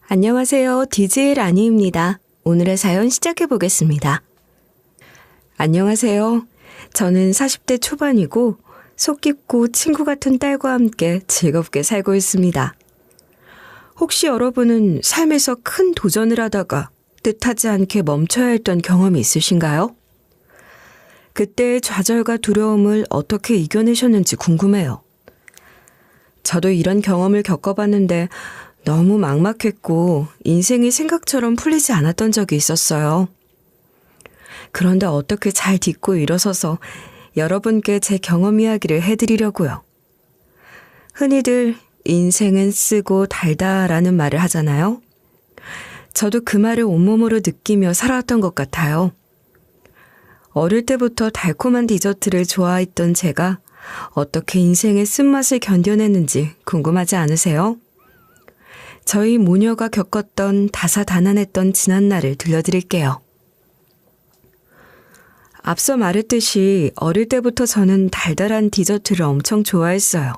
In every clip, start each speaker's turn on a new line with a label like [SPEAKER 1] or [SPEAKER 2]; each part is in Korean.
[SPEAKER 1] 안녕하세요. DJ 라니입니다. 오늘의 사연 시작해 보겠습니다. 안녕하세요. 저는 40대 초반이고 속 깊고 친구 같은 딸과 함께 즐겁게 살고 있습니다. 혹시 여러분은 삶에서 큰 도전을 하다가 뜻하지 않게 멈춰야 했던 경험이 있으신가요? 그때의 좌절과 두려움을 어떻게 이겨내셨는지 궁금해요. 저도 이런 경험을 겪어봤는데 너무 막막했고 인생이 생각처럼 풀리지 않았던 적이 있었어요. 그런데 어떻게 잘 딛고 일어서서 여러분께 제 경험 이야기를 해드리려고요. 흔히들 인생은 쓰고 달다라는 말을 하잖아요. 저도 그 말을 온몸으로 느끼며 살아왔던 것 같아요. 어릴 때부터 달콤한 디저트를 좋아했던 제가 어떻게 인생의 쓴맛을 견뎌냈는지 궁금하지 않으세요? 저희 모녀가 겪었던 다사다난했던 지난날을 들려드릴게요. 앞서 말했듯이 어릴 때부터 저는 달달한 디저트를 엄청 좋아했어요.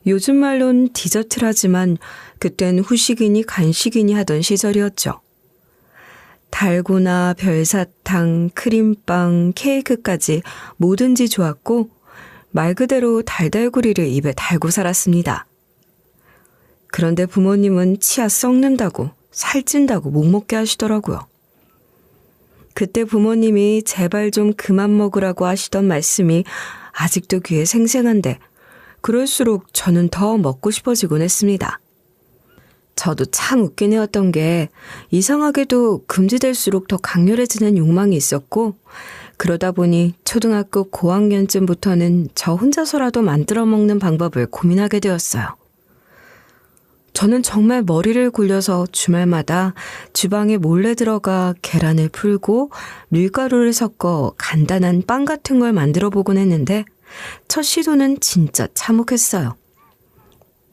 [SPEAKER 1] 요즘 말론 디저트라지만 그땐 후식이니 간식이니 하던 시절이었죠. 달고나 별사탕, 크림빵, 케이크까지 뭐든지 좋았고 말 그대로 달달구리를 입에 달고 살았습니다. 그런데 부모님은 치아 썩는다고 살찐다고 못 먹게 하시더라고요. 그때 부모님이 제발 좀 그만 먹으라고 하시던 말씀이 아직도 귀에 생생한데 그럴수록 저는 더 먹고 싶어지곤 했습니다. 저도 참 웃긴 애였던 게 이상하게도 금지될수록 더 강렬해지는 욕망이 있었고 그러다 보니 초등학교 고학년쯤부터는 저 혼자서라도 만들어 먹는 방법을 고민하게 되었어요. 저는 정말 머리를 굴려서 주말마다 주방에 몰래 들어가 계란을 풀고 밀가루를 섞어 간단한 빵 같은 걸 만들어 보곤 했는데 첫 시도는 진짜 참혹했어요.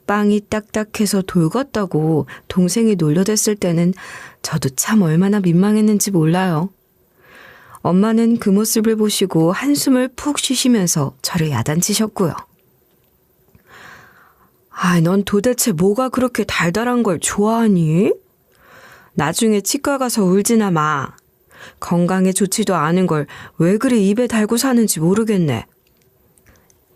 [SPEAKER 1] 빵이 딱딱해서 돌겄다고 동생이 놀려댔을 때는 저도 참 얼마나 민망했는지 몰라요. 엄마는 그 모습을 보시고 한숨을 푹 쉬시면서 저를 야단치셨고요. 넌 도대체 뭐가 그렇게 달달한 걸 좋아하니? 나중에 치과 가서 울지나 마. 건강에 좋지도 않은 걸 왜 그리 입에 달고 사는지 모르겠네.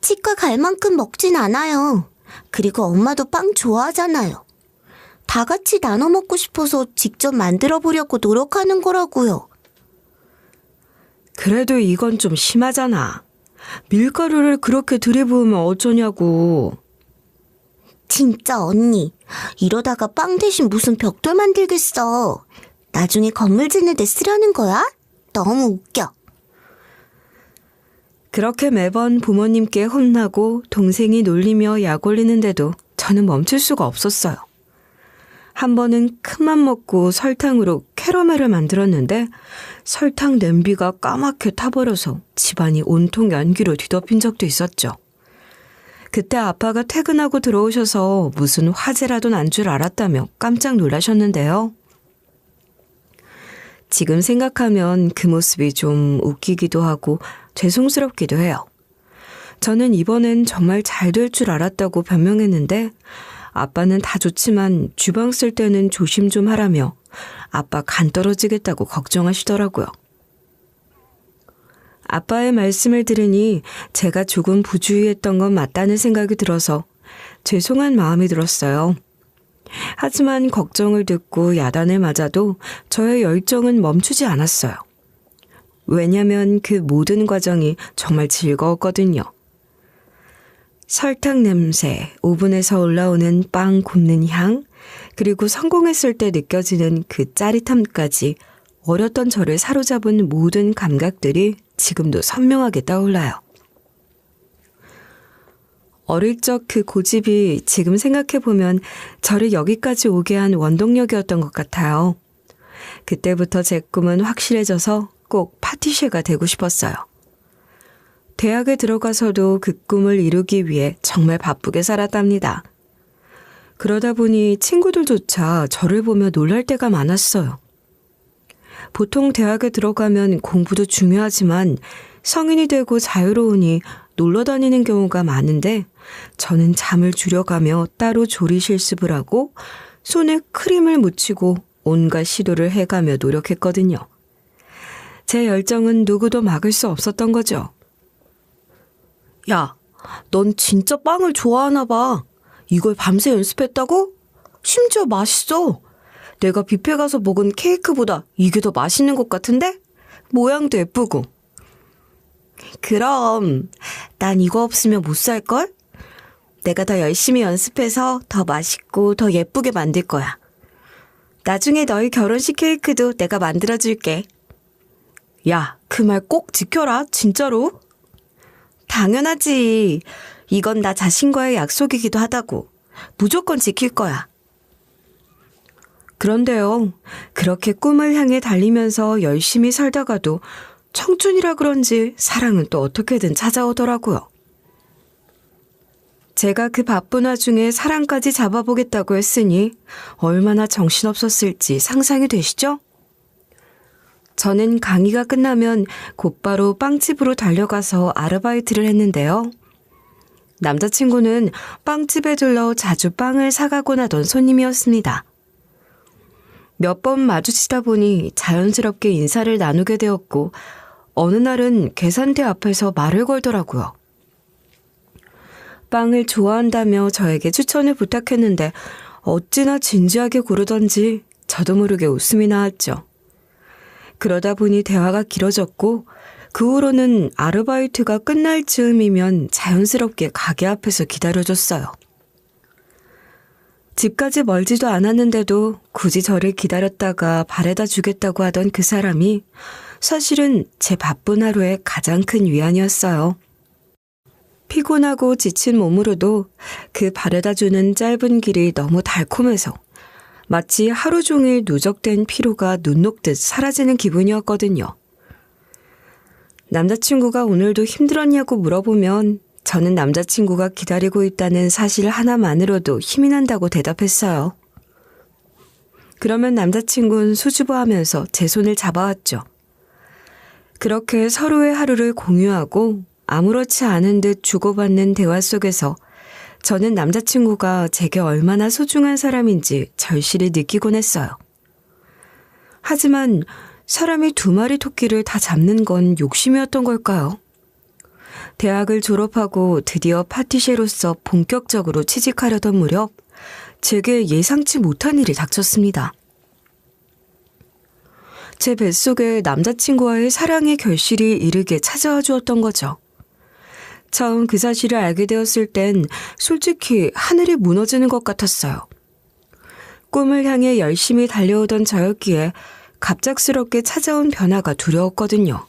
[SPEAKER 2] 치과 갈 만큼 먹진 않아요. 그리고 엄마도 빵 좋아하잖아요. 다 같이 나눠 먹고 싶어서 직접 만들어 보려고 노력하는 거라고요.
[SPEAKER 1] 그래도 이건 좀 심하잖아. 밀가루를 그렇게 들이부으면 어쩌냐고.
[SPEAKER 2] 진짜 언니, 이러다가 빵 대신 무슨 벽돌 만들겠어. 나중에 건물 짓는 데 쓰려는 거야? 너무 웃겨.
[SPEAKER 1] 그렇게 매번 부모님께 혼나고 동생이 놀리며 약 올리는데도 저는 멈출 수가 없었어요. 한 번은 큰맘 먹고 설탕으로 캐러멜을 만들었는데 설탕 냄비가 까맣게 타버려서 집안이 온통 연기로 뒤덮인 적도 있었죠. 그때 아빠가 퇴근하고 들어오셔서 무슨 화재라도 난 줄 알았다며 깜짝 놀라셨는데요. 지금 생각하면 그 모습이 좀 웃기기도 하고 죄송스럽기도 해요. 저는 이번엔 정말 잘 될 줄 알았다고 변명했는데 아빠는 다 좋지만 주방 쓸 때는 조심 좀 하라며 아빠 간 떨어지겠다고 걱정하시더라고요. 아빠의 말씀을 들으니 제가 조금 부주의했던 건 맞다는 생각이 들어서 죄송한 마음이 들었어요. 하지만 걱정을 듣고 야단을 맞아도 저의 열정은 멈추지 않았어요. 왜냐면 그 모든 과정이 정말 즐거웠거든요. 설탕 냄새, 오븐에서 올라오는 빵 굽는 향, 그리고 성공했을 때 느껴지는 그 짜릿함까지 어렸던 저를 사로잡은 모든 감각들이 지금도 선명하게 떠올라요. 어릴 적 그 고집이 지금 생각해보면 저를 여기까지 오게 한 원동력이었던 것 같아요. 그때부터 제 꿈은 확실해져서 꼭 파티쉐가 되고 싶었어요. 대학에 들어가서도 그 꿈을 이루기 위해 정말 바쁘게 살았답니다. 그러다 보니 친구들조차 저를 보며 놀랄 때가 많았어요. 보통 대학에 들어가면 공부도 중요하지만 성인이 되고 자유로우니 놀러 다니는 경우가 많은데 저는 잠을 줄여가며 따로 조리 실습을 하고 손에 크림을 묻히고 온갖 시도를 해가며 노력했거든요. 제 열정은 누구도 막을 수 없었던 거죠. 야, 넌 진짜 빵을 좋아하나 봐. 이걸 밤새 연습했다고? 심지어 맛있어. 내가 뷔페 가서 먹은 케이크보다 이게 더 맛있는 것 같은데? 모양도 예쁘고. 그럼 난 이거 없으면 못 살걸? 내가 더 열심히 연습해서 더 맛있고 더 예쁘게 만들 거야. 나중에 너희 결혼식 케이크도 내가 만들어줄게. 야, 그 말 꼭 지켜라, 진짜로. 당연하지. 이건 나 자신과의 약속이기도 하다고. 무조건 지킬 거야. 그런데요, 그렇게 꿈을 향해 달리면서 열심히 살다가도 청춘이라 그런지 사랑은 또 어떻게든 찾아오더라고요. 제가 그 바쁜 와중에 사랑까지 잡아보겠다고 했으니 얼마나 정신없었을지 상상이 되시죠? 저는 강의가 끝나면 곧바로 빵집으로 달려가서 아르바이트를 했는데요. 남자친구는 빵집에 들러 자주 빵을 사가곤 하던 손님이었습니다. 몇 번 마주치다 보니 자연스럽게 인사를 나누게 되었고 어느 날은 계산대 앞에서 말을 걸더라고요. 빵을 좋아한다며 저에게 추천을 부탁했는데 어찌나 진지하게 고르던지 저도 모르게 웃음이 나왔죠. 그러다 보니 대화가 길어졌고 그 후로는 아르바이트가 끝날 즈음이면 자연스럽게 가게 앞에서 기다려줬어요. 집까지 멀지도 않았는데도 굳이 저를 기다렸다가 바래다 주겠다고 하던 그 사람이 사실은 제 바쁜 하루의 가장 큰 위안이었어요. 피곤하고 지친 몸으로도 그 바래다 주는 짧은 길이 너무 달콤해서 마치 하루 종일 누적된 피로가 눈 녹듯 사라지는 기분이었거든요. 남자친구가 오늘도 힘들었냐고 물어보면 저는 남자친구가 기다리고 있다는 사실 하나만으로도 힘이 난다고 대답했어요. 그러면 남자친구는 수줍어하면서 제 손을 잡아왔죠. 그렇게 서로의 하루를 공유하고 아무렇지 않은 듯 주고받는 대화 속에서 저는 남자친구가 제게 얼마나 소중한 사람인지 절실히 느끼곤 했어요. 하지만 사람이 2마리 토끼를 다 잡는 건 욕심이었던 걸까요? 대학을 졸업하고 드디어 파티셰로서 본격적으로 취직하려던 무렵 제게 예상치 못한 일이 닥쳤습니다. 제 뱃속에 남자친구와의 사랑의 결실이 이르게 찾아와 주었던 거죠. 처음 그 사실을 알게 되었을 땐 솔직히 하늘이 무너지는 것 같았어요. 꿈을 향해 열심히 달려오던 저였기에 갑작스럽게 찾아온 변화가 두려웠거든요.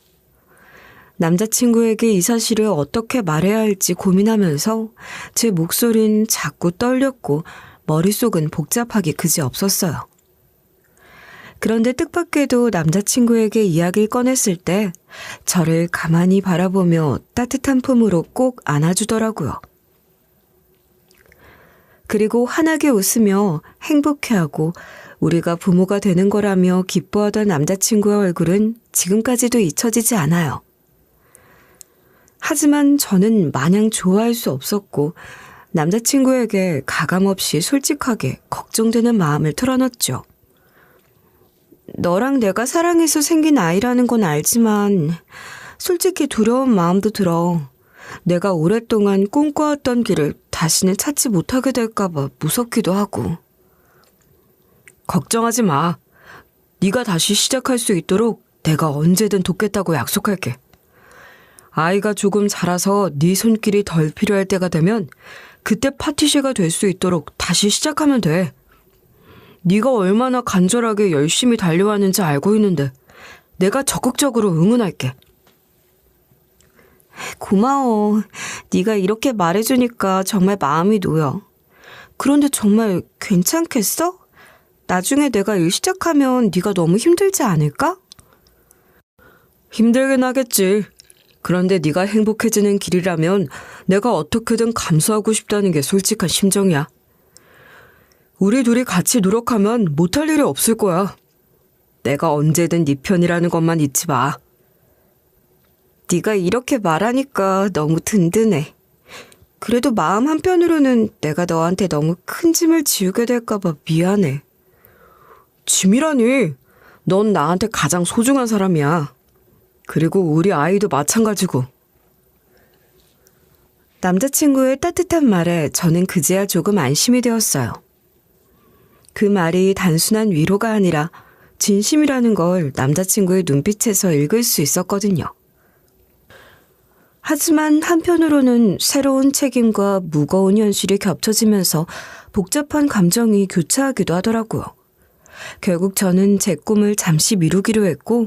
[SPEAKER 1] 남자친구에게 이 사실을 어떻게 말해야 할지 고민하면서 제 목소리는 자꾸 떨렸고 머릿속은 복잡하기 그지없었어요. 그런데 뜻밖에도 남자친구에게 이야기를 꺼냈을 때 저를 가만히 바라보며 따뜻한 품으로 꼭 안아주더라고요. 그리고 환하게 웃으며 행복해하고 우리가 부모가 되는 거라며 기뻐하던 남자친구의 얼굴은 지금까지도 잊혀지지 않아요. 하지만 저는 마냥 좋아할 수 없었고 남자친구에게 가감없이 솔직하게 걱정되는 마음을 털어놨죠. 너랑 내가 사랑해서 생긴 아이라는 건 알지만 솔직히 두려운 마음도 들어. 내가 오랫동안 꿈꿔왔던 길을 다시는 찾지 못하게 될까봐 무섭기도 하고. 걱정하지 마. 네가 다시 시작할 수 있도록 내가 언제든 돕겠다고 약속할게. 아이가 조금 자라서 네 손길이 덜 필요할 때가 되면 그때 파티쉐가 될 수 있도록 다시 시작하면 돼. 네가 얼마나 간절하게 열심히 달려왔는지 알고 있는데 내가 적극적으로 응원할게. 고마워. 네가 이렇게 말해주니까 정말 마음이 놓여. 그런데 정말 괜찮겠어? 나중에 내가 일 시작하면 네가 너무 힘들지 않을까? 힘들긴 하겠지. 그런데 네가 행복해지는 길이라면 내가 어떻게든 감수하고 싶다는 게 솔직한 심정이야. 우리 둘이 같이 노력하면 못할 일이 없을 거야. 내가 언제든 네 편이라는 것만 잊지 마. 네가 이렇게 말하니까 너무 든든해. 그래도 마음 한편으로는 내가 너한테 너무 큰 짐을 지우게 될까봐 미안해. 짐이라니. 넌 나한테 가장 소중한 사람이야. 그리고 우리 아이도 마찬가지고. 남자친구의 따뜻한 말에 저는 그제야 조금 안심이 되었어요. 그 말이 단순한 위로가 아니라 진심이라는 걸 남자친구의 눈빛에서 읽을 수 있었거든요. 하지만 한편으로는 새로운 책임과 무거운 현실이 겹쳐지면서 복잡한 감정이 교차하기도 하더라고요. 결국 저는 제 꿈을 잠시 미루기로 했고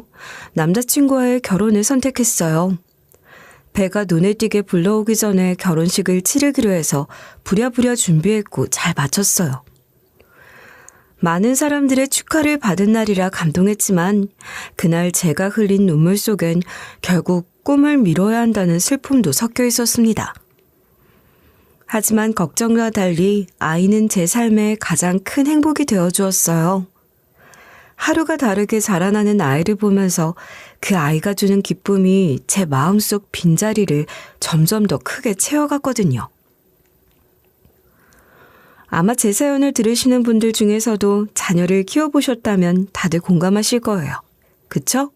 [SPEAKER 1] 남자친구와의 결혼을 선택했어요. 배가 눈에 띄게 불러오기 전에 결혼식을 치르기로 해서 부랴부랴 준비했고 잘 마쳤어요. 많은 사람들의 축하를 받은 날이라 감동했지만 그날 제가 흘린 눈물 속엔 결국 꿈을 미뤄야 한다는 슬픔도 섞여 있었습니다. 하지만 걱정과 달리 아이는 제 삶의 가장 큰 행복이 되어주었어요. 하루가 다르게 자라나는 아이를 보면서 그 아이가 주는 기쁨이 제 마음속 빈자리를 점점 더 크게 채워갔거든요. 아마 제 사연을 들으시는 분들 중에서도 자녀를 키워보셨다면 다들 공감하실 거예요. 그쵸?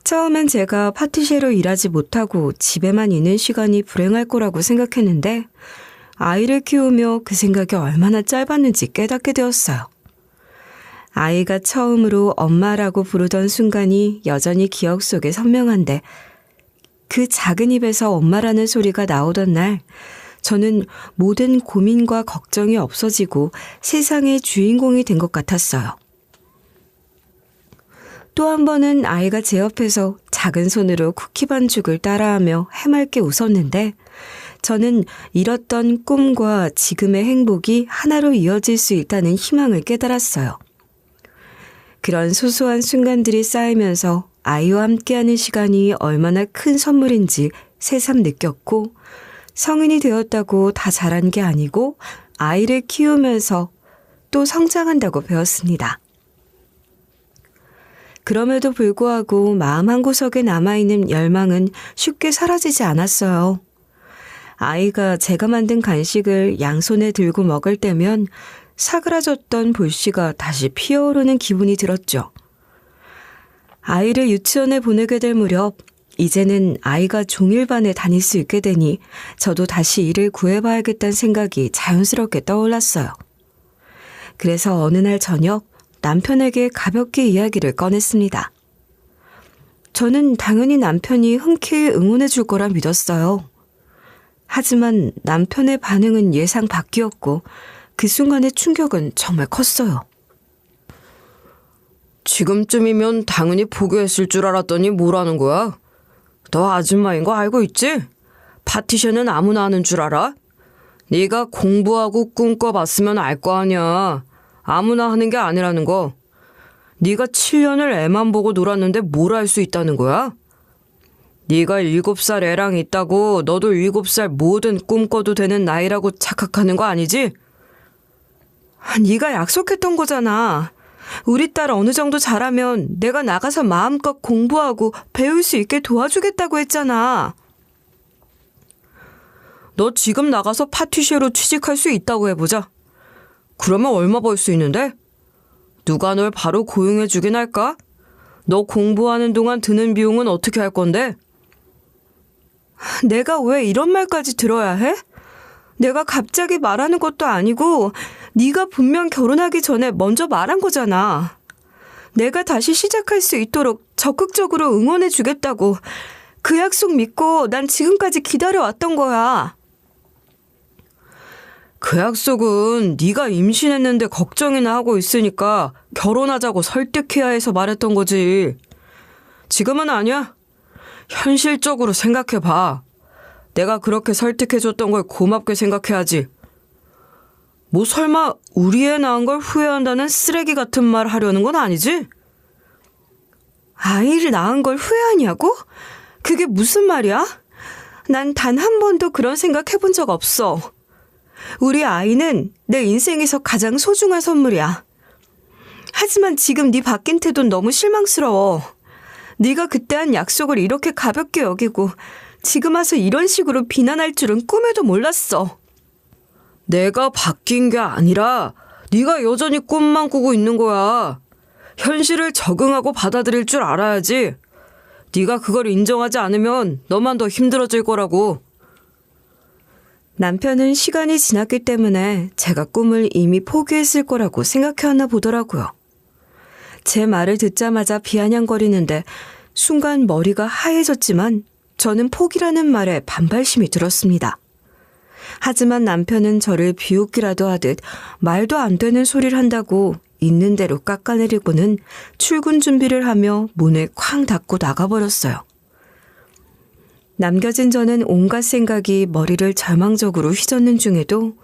[SPEAKER 1] 처음엔 제가 파티셰로 일하지 못하고 집에만 있는 시간이 불행할 거라고 생각했는데 아이를 키우며 그 생각이 얼마나 짧았는지 깨닫게 되었어요. 아이가 처음으로 엄마라고 부르던 순간이 여전히 기억 속에 선명한데 그 작은 입에서 엄마라는 소리가 나오던 날 저는 모든 고민과 걱정이 없어지고 세상의 주인공이 된 것 같았어요. 또 한 번은 아이가 제 옆에서 작은 손으로 쿠키 반죽을 따라하며 해맑게 웃었는데 저는 잃었던 꿈과 지금의 행복이 하나로 이어질 수 있다는 희망을 깨달았어요. 그런 소소한 순간들이 쌓이면서 아이와 함께하는 시간이 얼마나 큰 선물인지 새삼 느꼈고 성인이 되었다고 다 자란 게 아니고 아이를 키우면서 또 성장한다고 배웠습니다. 그럼에도 불구하고 마음 한구석에 남아있는 열망은 쉽게 사라지지 않았어요. 아이가 제가 만든 간식을 양손에 들고 먹을 때면 사그라졌던 불씨가 다시 피어오르는 기분이 들었죠. 아이를 유치원에 보내게 될 무렵 이제는 아이가 종일반에 다닐 수 있게 되니 저도 다시 일을 구해봐야겠다는 생각이 자연스럽게 떠올랐어요. 그래서 어느 날 저녁 남편에게 가볍게 이야기를 꺼냈습니다. 저는 당연히 남편이 흔쾌히 응원해 줄 거라 믿었어요. 하지만 남편의 반응은 예상 밖이었고 그 순간의 충격은 정말 컸어요. 지금쯤이면 당연히 포기했을 줄 알았더니 뭐라는 거야? 너 아줌마인 거 알고 있지? 파티션은 아무나 하는 줄 알아? 네가 공부하고 꿈꿔봤으면 알 거 아니야. 아무나 하는 게 아니라는 거. 네가 7년을 애만 보고 놀았는데 뭘 할 수 있다는 거야? 네가 7살 애랑 있다고 너도 7살 뭐든 꿈꿔도 되는 나이라고 착각하는 거 아니지? 네가 약속했던 거잖아. 우리 딸 어느 정도 자라면 내가 나가서 마음껏 공부하고 배울 수 있게 도와주겠다고 했잖아. 너 지금 나가서 파티셰로 취직할 수 있다고 해보자. 그러면 얼마 벌 수 있는데? 누가 널 바로 고용해주긴 할까? 너 공부하는 동안 드는 비용은 어떻게 할 건데? 내가 왜 이런 말까지 들어야 해? 내가 갑자기 말하는 것도 아니고 네가 분명 결혼하기 전에 먼저 말한 거잖아. 내가 다시 시작할 수 있도록 적극적으로 응원해 주겠다고. 그 약속 믿고 난 지금까지 기다려왔던 거야. 그 약속은 네가 임신했는데 걱정이나 하고 있으니까 결혼하자고 설득해야 해서 말했던 거지. 지금은 아니야. 현실적으로 생각해봐. 내가 그렇게 설득해줬던 걸 고맙게 생각해야지. 뭐 설마 우리 애 낳은 걸 후회한다는 쓰레기 같은 말 하려는 건 아니지? 아이를 낳은 걸 후회하냐고? 그게 무슨 말이야? 난 단 한 번도 그런 생각 해본 적 없어. 우리 아이는 내 인생에서 가장 소중한 선물이야. 하지만 지금 네 바뀐 태도는 너무 실망스러워. 네가 그때 한 약속을 이렇게 가볍게 여기고 지금 와서 이런 식으로 비난할 줄은 꿈에도 몰랐어. 내가 바뀐 게 아니라 네가 여전히 꿈만 꾸고 있는 거야. 현실을 적응하고 받아들일 줄 알아야지. 네가 그걸 인정하지 않으면 너만 더 힘들어질 거라고. 남편은 시간이 지났기 때문에 제가 꿈을 이미 포기했을 거라고 생각해왔나 보더라고요. 제 말을 듣자마자 비아냥거리는데 순간 머리가 하얘졌지만 저는 포기라는 말에 반발심이 들었습니다. 하지만 남편은 저를 비웃기라도 하듯 말도 안 되는 소리를 한다고 있는 대로 깎아내리고는 출근 준비를 하며 문을 쾅 닫고 나가버렸어요. 남겨진 저는 온갖 생각이 머리를 절망적으로 휘젓는 중에도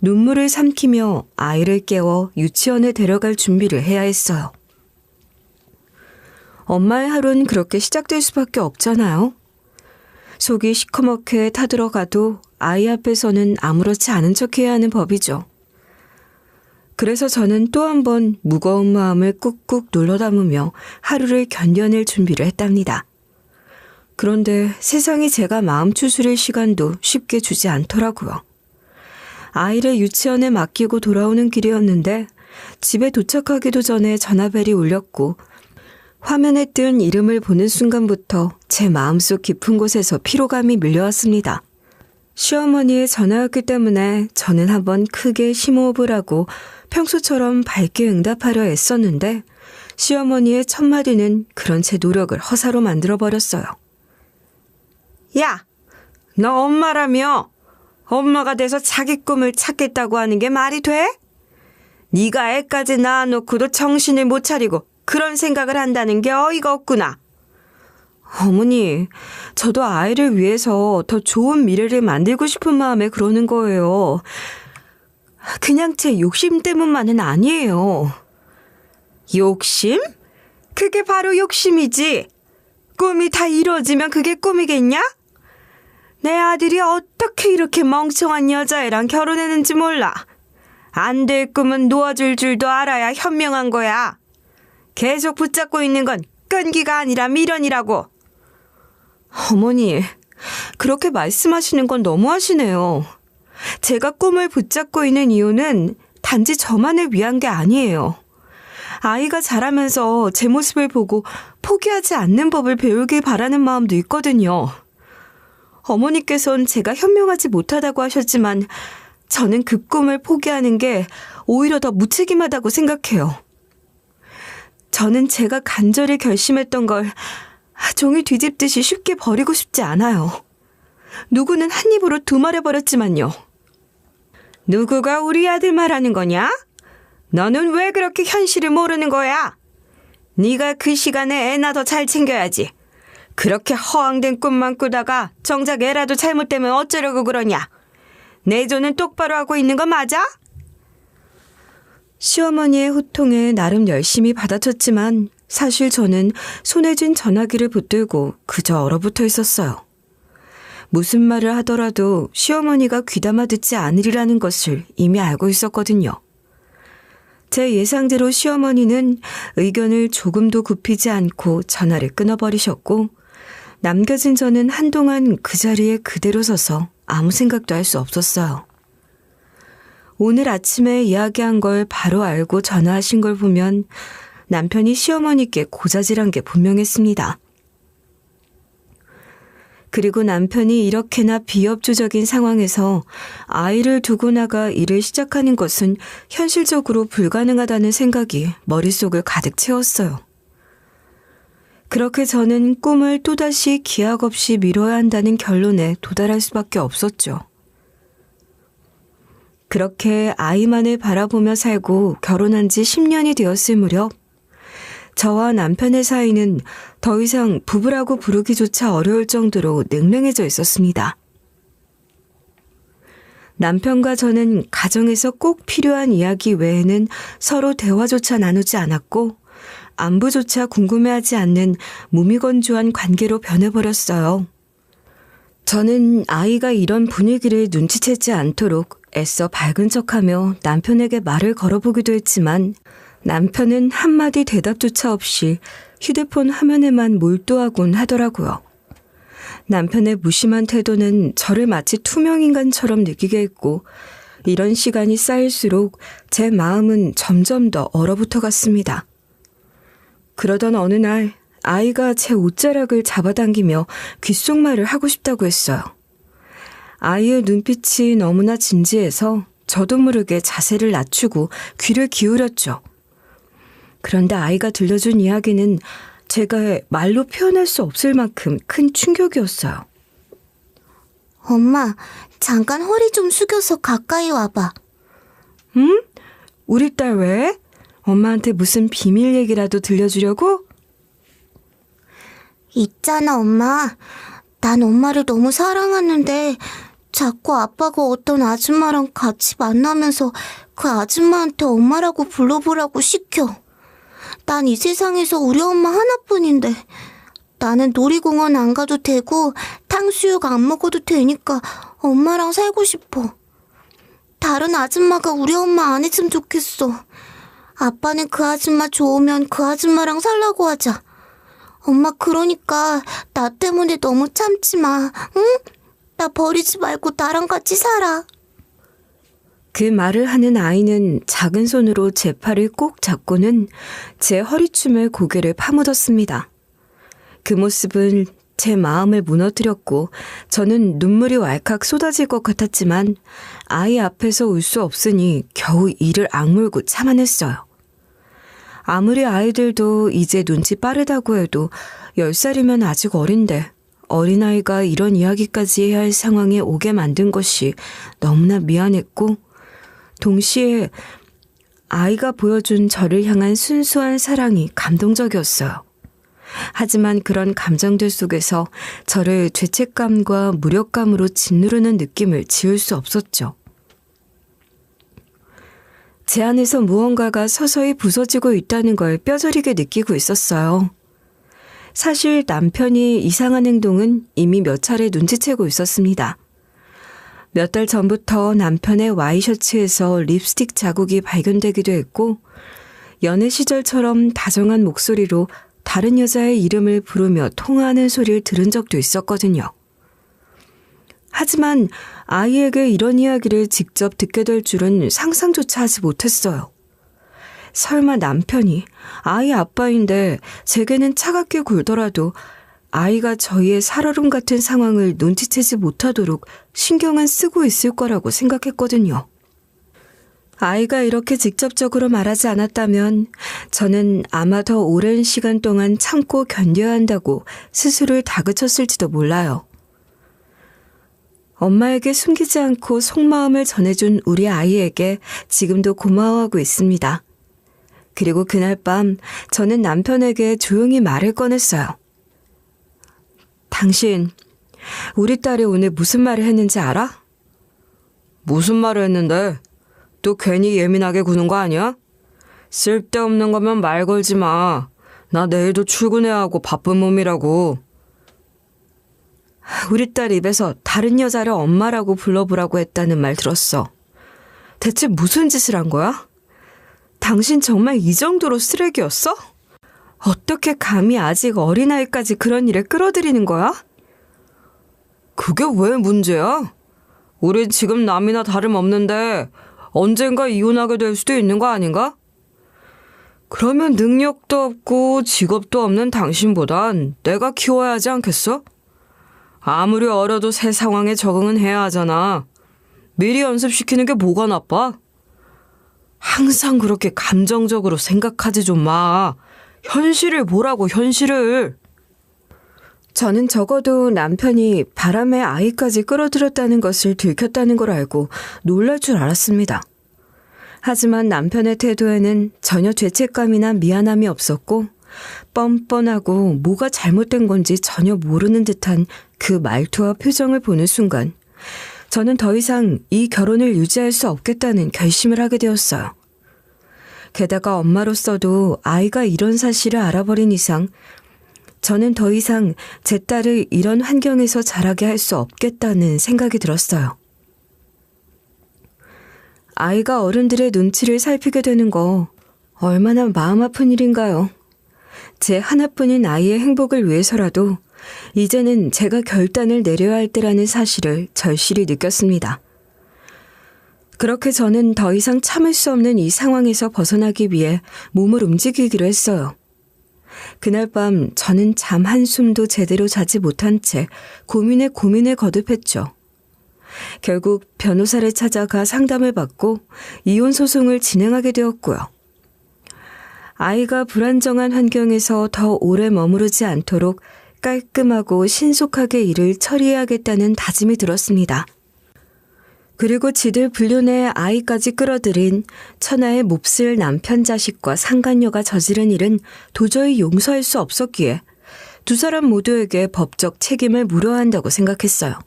[SPEAKER 1] 눈물을 삼키며 아이를 깨워 유치원에 데려갈 준비를 해야 했어요. 엄마의 하루는 그렇게 시작될 수밖에 없잖아요. 속이 시커멓게 타들어가도 아이 앞에서는 아무렇지 않은 척해야 하는 법이죠. 그래서 저는 또 한 번 무거운 마음을 꾹꾹 눌러 담으며 하루를 견뎌낼 준비를 했답니다. 그런데 세상이 제가 마음 추스릴 시간도 쉽게 주지 않더라고요. 아이를 유치원에 맡기고 돌아오는 길이었는데 집에 도착하기도 전에 전화벨이 울렸고 화면에 뜬 이름을 보는 순간부터 제 마음속 깊은 곳에서 피로감이 밀려왔습니다. 시어머니의 전화였기 때문에 저는 한번 크게 심호흡을 하고 평소처럼 밝게 응답하려 애썼는데 시어머니의 첫마디는 그런 제 노력을 허사로 만들어버렸어요. 야, 너 엄마라며 엄마가 돼서 자기 꿈을 찾겠다고 하는 게 말이 돼? 네가 애까지 낳아놓고도 정신을 못 차리고 그런 생각을 한다는 게 어이가 없구나. 어머니, 저도 아이를 위해서 더 좋은 미래를 만들고 싶은 마음에 그러는 거예요. 그냥 제 욕심 때문만은 아니에요. 욕심? 그게 바로 욕심이지. 꿈이 다 이루어지면 그게 꿈이겠냐? 내 아들이 어떻게 이렇게 멍청한 여자애랑 결혼했는지 몰라. 안 될 꿈은 놓아줄 줄도 알아야 현명한 거야. 계속 붙잡고 있는 건 끈기가 아니라 미련이라고. 어머니, 그렇게 말씀하시는 건 너무하시네요. 제가 꿈을 붙잡고 있는 이유는 단지 저만을 위한 게 아니에요. 아이가 자라면서 제 모습을 보고 포기하지 않는 법을 배우길 바라는 마음도 있거든요. 어머니께선 제가 현명하지 못하다고 하셨지만 저는 그 꿈을 포기하는 게 오히려 더 무책임하다고 생각해요. 저는 제가 간절히 결심했던 걸 종이 뒤집듯이 쉽게 버리고 싶지 않아요. 누구는 한 입으로 두 말해버렸지만요. 누구가 우리 아들 말하는 거냐? 너는 왜 그렇게 현실을 모르는 거야? 네가 그 시간에 애나 더 잘 챙겨야지. 그렇게 허황된 꿈만 꾸다가 정작 애라도 잘못되면 어쩌려고 그러냐? 내조는 똑바로 하고 있는 거 맞아? 시어머니의 호통에 나름 열심히 받아쳤지만 사실 저는 손에 쥔 전화기를 붙들고 그저 얼어붙어 있었어요. 무슨 말을 하더라도 시어머니가 귀담아 듣지 않으리라는 것을 이미 알고 있었거든요. 제 예상대로 시어머니는 의견을 조금도 굽히지 않고 전화를 끊어버리셨고 남겨진 저는 한동안 그 자리에 그대로 서서 아무 생각도 할 수 없었어요. 오늘 아침에 이야기한 걸 바로 알고 전화하신 걸 보면 남편이 시어머니께 고자질한 게 분명했습니다. 그리고 남편이 이렇게나 비협조적인 상황에서 아이를 두고 나가 일을 시작하는 것은 현실적으로 불가능하다는 생각이 머릿속을 가득 채웠어요. 그렇게 저는 꿈을 또다시 기약 없이 미뤄야 한다는 결론에 도달할 수밖에 없었죠. 그렇게 아이만을 바라보며 살고 결혼한 지 10년이 되었을 무렵 저와 남편의 사이는 더 이상 부부라고 부르기조차 어려울 정도로 냉랭해져 있었습니다. 남편과 저는 가정에서 꼭 필요한 이야기 외에는 서로 대화조차 나누지 않았고 안부조차 궁금해하지 않는 무미건조한 관계로 변해버렸어요. 저는 아이가 이런 분위기를 눈치채지 않도록 애써 밝은 척하며 남편에게 말을 걸어보기도 했지만 남편은 한마디 대답조차 없이 휴대폰 화면에만 몰두하곤 하더라고요. 남편의 무심한 태도는 저를 마치 투명인간처럼 느끼게 했고, 이런 시간이 쌓일수록 제 마음은 점점 더 얼어붙어 갔습니다. 그러던 어느 날 아이가 제 옷자락을 잡아당기며 귓속말을 하고 싶다고 했어요. 아이의 눈빛이 너무나 진지해서 저도 모르게 자세를 낮추고 귀를 기울였죠. 그런데 아이가 들려준 이야기는 제가 말로 표현할 수 없을 만큼 큰 충격이었어요.
[SPEAKER 2] 엄마, 잠깐 허리 좀 숙여서 가까이 와봐.
[SPEAKER 1] 응? 우리 딸 왜? 엄마한테 무슨 비밀 얘기라도 들려주려고?
[SPEAKER 2] 있잖아, 엄마. 난 엄마를 너무 사랑하는데 자꾸 아빠가 어떤 아줌마랑 같이 만나면서 그 아줌마한테 엄마라고 불러보라고 시켜. 난 이 세상에서 우리 엄마 하나뿐인데 나는 놀이공원 안 가도 되고 탕수육 안 먹어도 되니까 엄마랑 살고 싶어. 다른 아줌마가 우리 엄마 안 했으면 좋겠어. 아빠는 그 아줌마 좋으면 그 아줌마랑 살라고 하자. 엄마 그러니까 나 때문에 너무 참지 마. 응? 나 버리지 말고 나랑 같이 살아.
[SPEAKER 1] 그 말을 하는 아이는 작은 손으로 제 팔을 꼭 잡고는 제 허리춤에 고개를 파묻었습니다. 그 모습은 제 마음을 무너뜨렸고 저는 눈물이 왈칵 쏟아질 것 같았지만 아이 앞에서 울 수 없으니 겨우 이를 악물고 참아냈어요. 아무리 아이들도 이제 눈치 빠르다고 해도 10살이면 아직 어린데 어린아이가 이런 이야기까지 해야 할 상황에 오게 만든 것이 너무나 미안했고 동시에 아이가 보여준 저를 향한 순수한 사랑이 감동적이었어요. 하지만 그런 감정들 속에서 저를 죄책감과 무력감으로 짓누르는 느낌을 지울 수 없었죠. 제 안에서 무언가가 서서히 부서지고 있다는 걸 뼈저리게 느끼고 있었어요. 사실 남편이 이상한 행동은 이미 몇 차례 눈치채고 있었습니다. 몇 달 전부터 남편의 와이셔츠에서 립스틱 자국이 발견되기도 했고 연애 시절처럼 다정한 목소리로 다른 여자의 이름을 부르며 통화하는 소리를 들은 적도 있었거든요. 하지만 아이에게 이런 이야기를 직접 듣게 될 줄은 상상조차 하지 못했어요. 설마 남편이 아이 아빠인데 제게는 차갑게 굴더라도 아이가 저희의 살얼음 같은 상황을 눈치채지 못하도록 신경은 쓰고 있을 거라고 생각했거든요. 아이가 이렇게 직접적으로 말하지 않았다면 저는 아마 더 오랜 시간 동안 참고 견뎌야 한다고 스스로를 다그쳤을지도 몰라요. 엄마에게 숨기지 않고 속마음을 전해준 우리 아이에게 지금도 고마워하고 있습니다. 그리고 그날 밤 저는 남편에게 조용히 말을 꺼냈어요. 당신, 우리 딸이 오늘 무슨 말을 했는지 알아? 무슨 말을 했는데? 또 괜히 예민하게 구는 거 아니야? 쓸데없는 거면 말 걸지 마. 나 내일도 출근해야 하고 바쁜 몸이라고. 우리 딸 입에서 다른 여자를 엄마라고 불러보라고 했다는 말 들었어. 대체 무슨 짓을 한 거야? 당신 정말 이 정도로 쓰레기였어? 어떻게 감히 아직 어린아이까지 그런 일에 끌어들이는 거야? 그게 왜 문제야? 우린 지금 남이나 다름없는데 언젠가 이혼하게 될 수도 있는 거 아닌가? 그러면 능력도 없고 직업도 없는 당신보단 내가 키워야 하지 않겠어? 아무리 어려도 새 상황에 적응은 해야 하잖아. 미리 연습시키는 게 뭐가 나빠? 항상 그렇게 감정적으로 생각하지 좀 마. 현실을 보라고, 현실을. 저는 적어도 남편이 바람에 아이까지 끌어들였다는 것을 들켰다는 걸 알고 놀랄 줄 알았습니다. 하지만 남편의 태도에는 전혀 죄책감이나 미안함이 없었고 뻔뻔하고 뭐가 잘못된 건지 전혀 모르는 듯한 그 말투와 표정을 보는 순간 저는 더 이상 이 결혼을 유지할 수 없겠다는 결심을 하게 되었어요. 게다가 엄마로서도 아이가 이런 사실을 알아버린 이상 저는 더 이상 제 딸을 이런 환경에서 자라게 할 수 없겠다는 생각이 들었어요. 아이가 어른들의 눈치를 살피게 되는 거 얼마나 마음 아픈 일인가요? 제 하나뿐인 아이의 행복을 위해서라도 이제는 제가 결단을 내려야 할 때라는 사실을 절실히 느꼈습니다. 그렇게 저는 더 이상 참을 수 없는 이 상황에서 벗어나기 위해 몸을 움직이기로 했어요. 그날 밤 저는 잠 한숨도 제대로 자지 못한 채 고민에 고민을 거듭했죠. 결국 변호사를 찾아가 상담을 받고 이혼 소송을 진행하게 되었고요. 아이가 불안정한 환경에서 더 오래 머무르지 않도록 깔끔하고 신속하게 일을 처리해야겠다는 다짐이 들었습니다. 그리고 지들 불륜에 아이까지 끌어들인 천하의 몹쓸 남편 자식과 상간녀가 저지른 일은 도저히 용서할 수 없었기에 두 사람 모두에게 법적 책임을 물어야 한다고 생각했어요.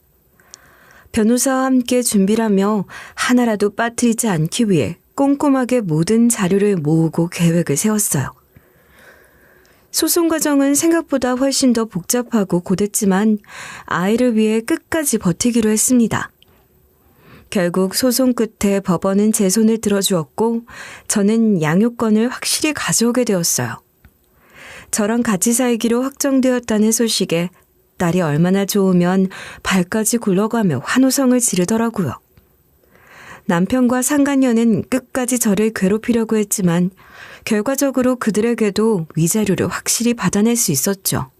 [SPEAKER 1] 변호사와 함께 준비를 하며 하나라도 빠뜨리지 않기 위해 꼼꼼하게 모든 자료를 모으고 계획을 세웠어요. 소송 과정은 생각보다 훨씬 더 복잡하고 고됐지만 아이를 위해 끝까지 버티기로 했습니다. 결국 소송 끝에 법원은 제 손을 들어주었고 저는 양육권을 확실히 가져오게 되었어요. 저랑 같이 살기로 확정되었다는 소식에 딸이 얼마나 좋으면 발까지 굴러가며 환호성을 지르더라고요. 남편과 상간녀는 끝까지 저를 괴롭히려고 했지만 결과적으로 그들에게도 위자료를 확실히 받아낼 수 있었죠.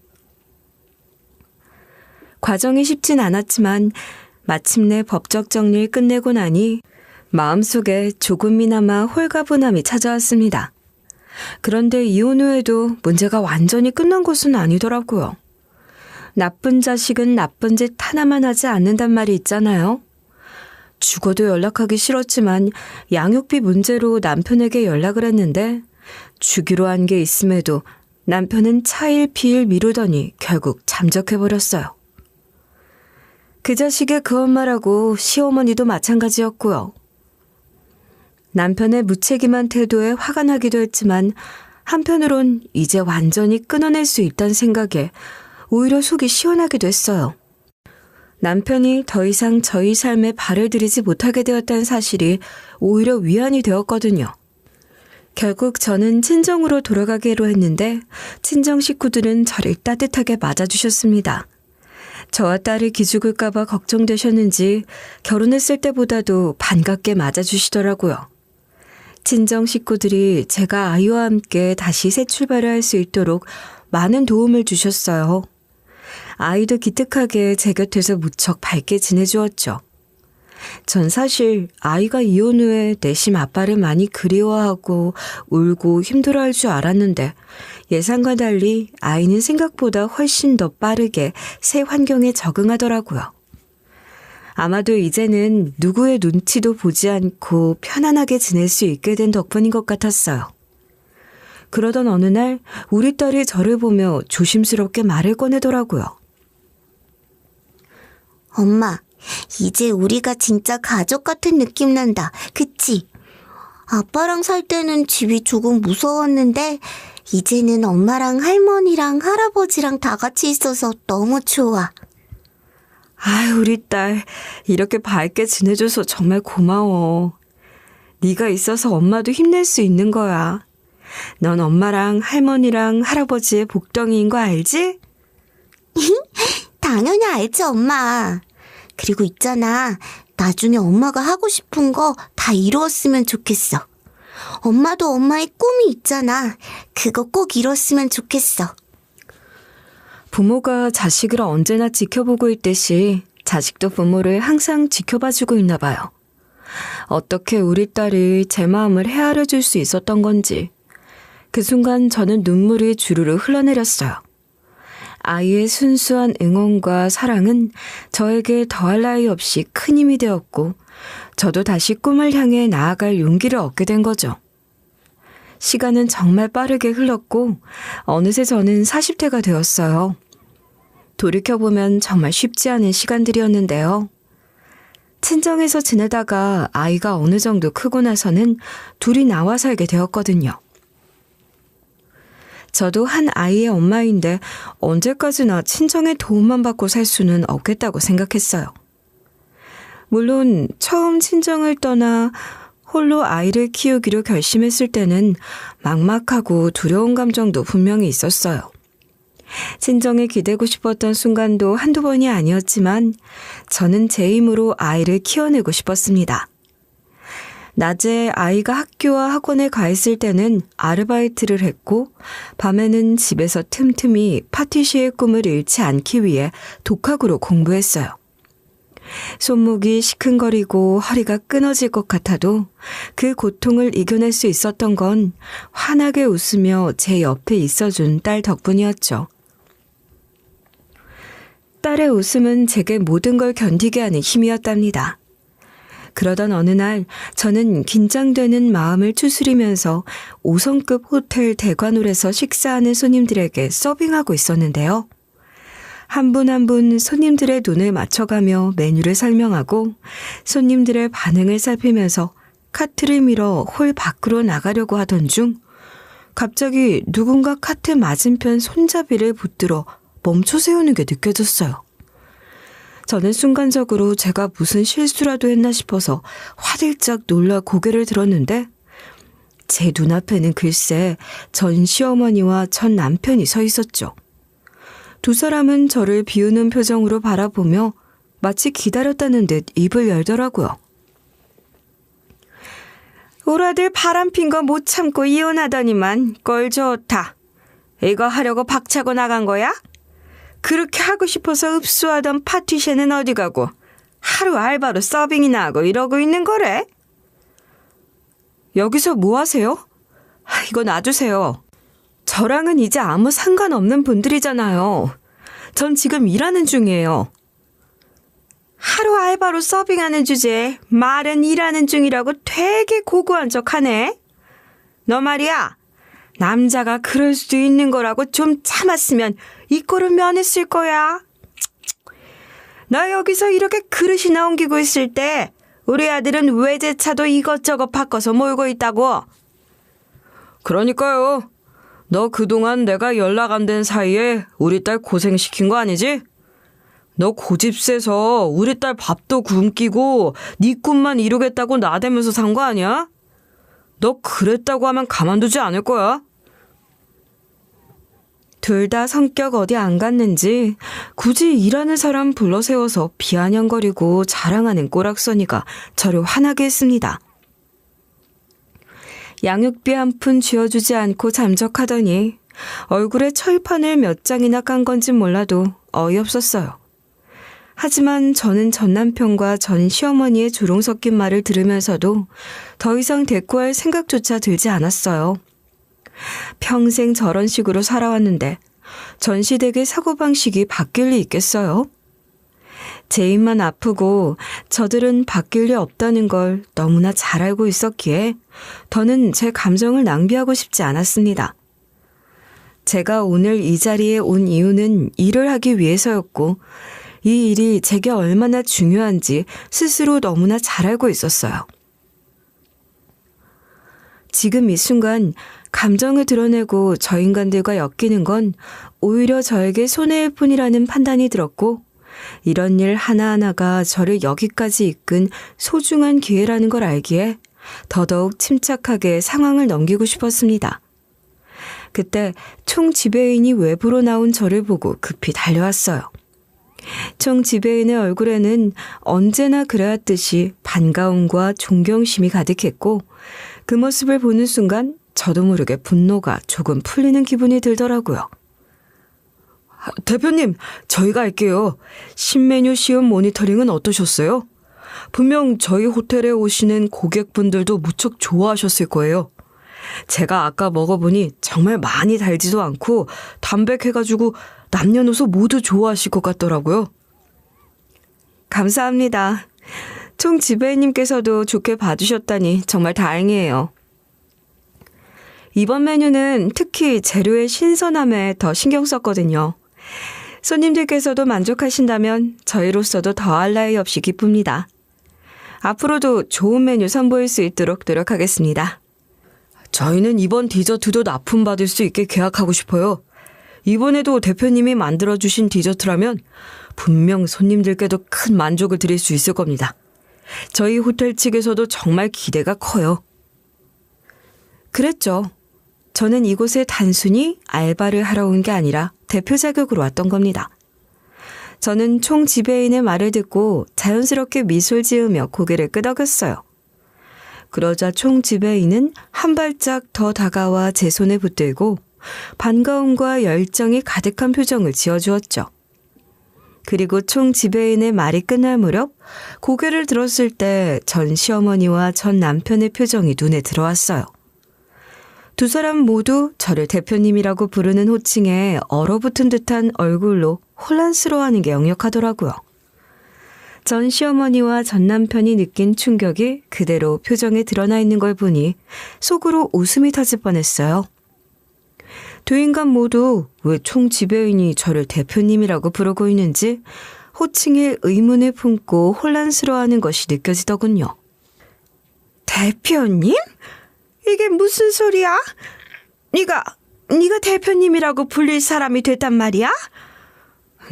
[SPEAKER 1] 과정이 쉽진 않았지만 마침내 법적 정리를 끝내고 나니 마음속에 조금이나마 홀가분함이 찾아왔습니다. 그런데 이혼 후에도 문제가 완전히 끝난 것은 아니더라고요. 나쁜 자식은 나쁜 짓 하나만 하지 않는단 말이 있잖아요. 죽어도 연락하기 싫었지만 양육비 문제로 남편에게 연락을 했는데 주기로 한 게 있음에도 남편은 차일피일 미루더니 결국 잠적해버렸어요. 그 자식의 그 엄마라고 시어머니도 마찬가지였고요. 남편의 무책임한 태도에 화가 나기도 했지만 한편으론 이제 완전히 끊어낼 수 있다는 생각에 오히려 속이 시원하기도 했어요. 남편이 더 이상 저희 삶에 발을 들이지 못하게 되었다는 사실이 오히려 위안이 되었거든요. 결국 저는 친정으로 돌아가기로 했는데 친정 식구들은 저를 따뜻하게 맞아주셨습니다. 저와 딸이 기죽을까봐 걱정되셨는지 결혼했을 때보다도 반갑게 맞아주시더라고요. 친정 식구들이 제가 아이와 함께 다시 새 출발을 할 수 있도록 많은 도움을 주셨어요. 아이도 기특하게 제 곁에서 무척 밝게 지내주었죠. 전 사실 아이가 이혼 후에 내심 아빠를 많이 그리워하고 울고 힘들어할 줄 알았는데 예상과 달리 아이는 생각보다 훨씬 더 빠르게 새 환경에 적응하더라고요. 아마도 이제는 누구의 눈치도 보지 않고 편안하게 지낼 수 있게 된 덕분인 것 같았어요. 그러던 어느 날 우리 딸이 저를 보며 조심스럽게 말을 꺼내더라고요.
[SPEAKER 2] 엄마, 이제 우리가 진짜 가족 같은 느낌 난다. 그치? 아빠랑 살 때는 집이 조금 무서웠는데 이제는 엄마랑 할머니랑 할아버지랑 다 같이 있어서 너무 좋아.
[SPEAKER 1] 아유, 우리 딸 이렇게 밝게 지내줘서 정말 고마워. 네가 있어서 엄마도 힘낼 수 있는 거야. 넌 엄마랑 할머니랑 할아버지의 복덩이인 거 알지?
[SPEAKER 2] 당연히 알지, 엄마. 그리고 있잖아, 나중에 엄마가 하고 싶은 거 다 이루었으면 좋겠어. 엄마도 엄마의 꿈이 있잖아. 그거 꼭 이뤘으면 좋겠어.
[SPEAKER 1] 부모가 자식을 언제나 지켜보고 있듯이 자식도 부모를 항상 지켜봐주고 있나 봐요. 어떻게 우리 딸이 제 마음을 헤아려 줄 수 있었던 건지 그 순간 저는 눈물이 주르르 흘러내렸어요. 아이의 순수한 응원과 사랑은 저에게 더할 나위 없이 큰 힘이 되었고 저도 다시 꿈을 향해 나아갈 용기를 얻게 된 거죠. 시간은 정말 빠르게 흘렀고 어느새 저는 40대가 되었어요. 돌이켜보면 정말 쉽지 않은 시간들이었는데요. 친정에서 지내다가 아이가 어느 정도 크고 나서는 둘이 나와 살게 되었거든요. 저도 한 아이의 엄마인데 언제까지나 친정의 도움만 받고 살 수는 없겠다고 생각했어요. 물론 처음 친정을 떠나 홀로 아이를 키우기로 결심했을 때는 막막하고 두려운 감정도 분명히 있었어요. 친정에 기대고 싶었던 순간도 한두 번이 아니었지만 저는 제 힘으로 아이를 키워내고 싶었습니다. 낮에 아이가 학교와 학원에 가 있을 때는 아르바이트를 했고 밤에는 집에서 틈틈이 파티시의 꿈을 잃지 않기 위해 독학으로 공부했어요. 손목이 시큰거리고 허리가 끊어질 것 같아도 그 고통을 이겨낼 수 있었던 건 환하게 웃으며 제 옆에 있어준 딸 덕분이었죠. 딸의 웃음은 제게 모든 걸 견디게 하는 힘이었답니다. 그러던 어느 날 저는 긴장되는 마음을 추스리면서 5성급 호텔 대관홀에서 식사하는 손님들에게 서빙하고 있었는데요. 한 분 한 분 손님들의 눈을 맞춰가며 메뉴를 설명하고 손님들의 반응을 살피면서 카트를 밀어 홀 밖으로 나가려고 하던 중 갑자기 누군가 카트 맞은편 손잡이를 붙들어 멈춰 세우는 게 느껴졌어요. 저는 순간적으로 제가 무슨 실수라도 했나 싶어서 화들짝 놀라 고개를 들었는데 제 눈앞에는 글쎄 전 시어머니와 전 남편이 서 있었죠. 두 사람은 저를 비웃는 표정으로 바라보며 마치 기다렸다는 듯 입을 열더라고요. 오라들 바람핀 거 못 참고 이혼하더니만 꼴 좋다. 이거 하려고 박차고 나간 거야? 그렇게 하고 싶어서 읍수하던 파티셰는 어디 가고 하루 알바로 서빙이나 하고 이러고 있는 거래? 여기서 뭐 하세요? 이거 놔두세요. 저랑은 이제 아무 상관없는 분들이잖아요. 전 지금 일하는 중이에요. 하루 알바로 서빙하는 주제에 말은 일하는 중이라고 되게 고고한 척하네. 너 말이야. 남자가 그럴 수도 있는 거라고 좀 참았으면 이 꼴은 면했을 거야. 나 여기서 이렇게 그릇이나 옮기고 있을 때 우리 아들은 외제차도 이것저것 바꿔서 몰고 있다고. 그러니까요. 너 그동안 내가 연락 안 된 사이에 우리 딸 고생시킨 거 아니지? 너 고집 세서 우리 딸 밥도 굶기고 네 꿈만 이루겠다고 나대면서 산 거 아니야? 너 그랬다고 하면 가만두지 않을 거야. 둘 다 성격 어디 안 갔는지 굳이 일하는 사람 불러 세워서 비아냥거리고 자랑하는 꼬락서니가 저를 화나게 했습니다. 양육비 한 푼 쥐어주지 않고 잠적하더니 얼굴에 철판을 몇 장이나 깐 건진 몰라도 어이없었어요. 하지만 저는 전 남편과 전 시어머니의 조롱 섞인 말을 들으면서도 더 이상 대꾸할 생각조차 들지 않았어요. 평생 저런 식으로 살아왔는데 전시댁의 사고방식이 바뀔 리 있겠어요? 제 입만 아프고 저들은 바뀔 리 없다는 걸 너무나 잘 알고 있었기에 더는 제 감정을 낭비하고 싶지 않았습니다. 제가 오늘 이 자리에 온 이유는 일을 하기 위해서였고 이 일이 제게 얼마나 중요한지 스스로 너무나 잘 알고 있었어요. 지금 이 순간 감정을 드러내고 저 인간들과 엮이는 건 오히려 저에게 손해일 뿐이라는 판단이 들었고 이런 일 하나하나가 저를 여기까지 이끈 소중한 기회라는 걸 알기에 더더욱 침착하게 상황을 넘기고 싶었습니다. 그때 총 지배인이 외부로 나온 저를 보고 급히 달려왔어요. 총 지배인의 얼굴에는 언제나 그래왔듯이 반가움과 존경심이 가득했고 그 모습을 보는 순간 저도 모르게 분노가 조금 풀리는 기분이 들더라고요. 대표님, 저희가 할게요. 신메뉴 시음 모니터링은 어떠셨어요? 분명 저희 호텔에 오시는 고객분들도 무척 좋아하셨을 거예요. 제가 아까 먹어보니 정말 많이 달지도 않고 담백해가지고 남녀노소 모두 좋아하실 것 같더라고요. 감사합니다. 총 지배인님께서도 좋게 봐주셨다니 정말 다행이에요. 이번 메뉴는 특히 재료의 신선함에 더 신경 썼거든요. 손님들께서도 만족하신다면 저희로서도 더할 나위 없이 기쁩니다. 앞으로도 좋은 메뉴 선보일 수 있도록 노력하겠습니다. 저희는 이번 디저트도 납품받을 수 있게 계약하고 싶어요. 이번에도 대표님이 만들어주신 디저트라면 분명 손님들께도 큰 만족을 드릴 수 있을 겁니다. 저희 호텔 측에서도 정말 기대가 커요. 그랬죠. 저는 이곳에 단순히 알바를 하러 온 게 아니라 대표 자격으로 왔던 겁니다. 저는 총 지배인의 말을 듣고 자연스럽게 미소를 지으며 고개를 끄덕였어요. 그러자 총 지배인은 한 발짝 더 다가와 제 손에 붙들고 반가움과 열정이 가득한 표정을 지어주었죠. 그리고 총 지배인의 말이 끝날 무렵 고개를 들었을 때 전 시어머니와 전 남편의 표정이 눈에 들어왔어요. 두 사람 모두 저를 대표님이라고 부르는 호칭에 얼어붙은 듯한 얼굴로 혼란스러워하는 게 역력하더라고요. 전 시어머니와 전 남편이 느낀 충격이 그대로 표정에 드러나 있는 걸 보니 속으로 웃음이 터질 뻔했어요. 두 인간 모두 왜 총 지배인이 저를 대표님이라고 부르고 있는지 호칭에 의문을 품고 혼란스러워하는 것이 느껴지더군요. 대표님? 이게 무슨 소리야? 네가 대표님이라고 불릴 사람이 됐단 말이야?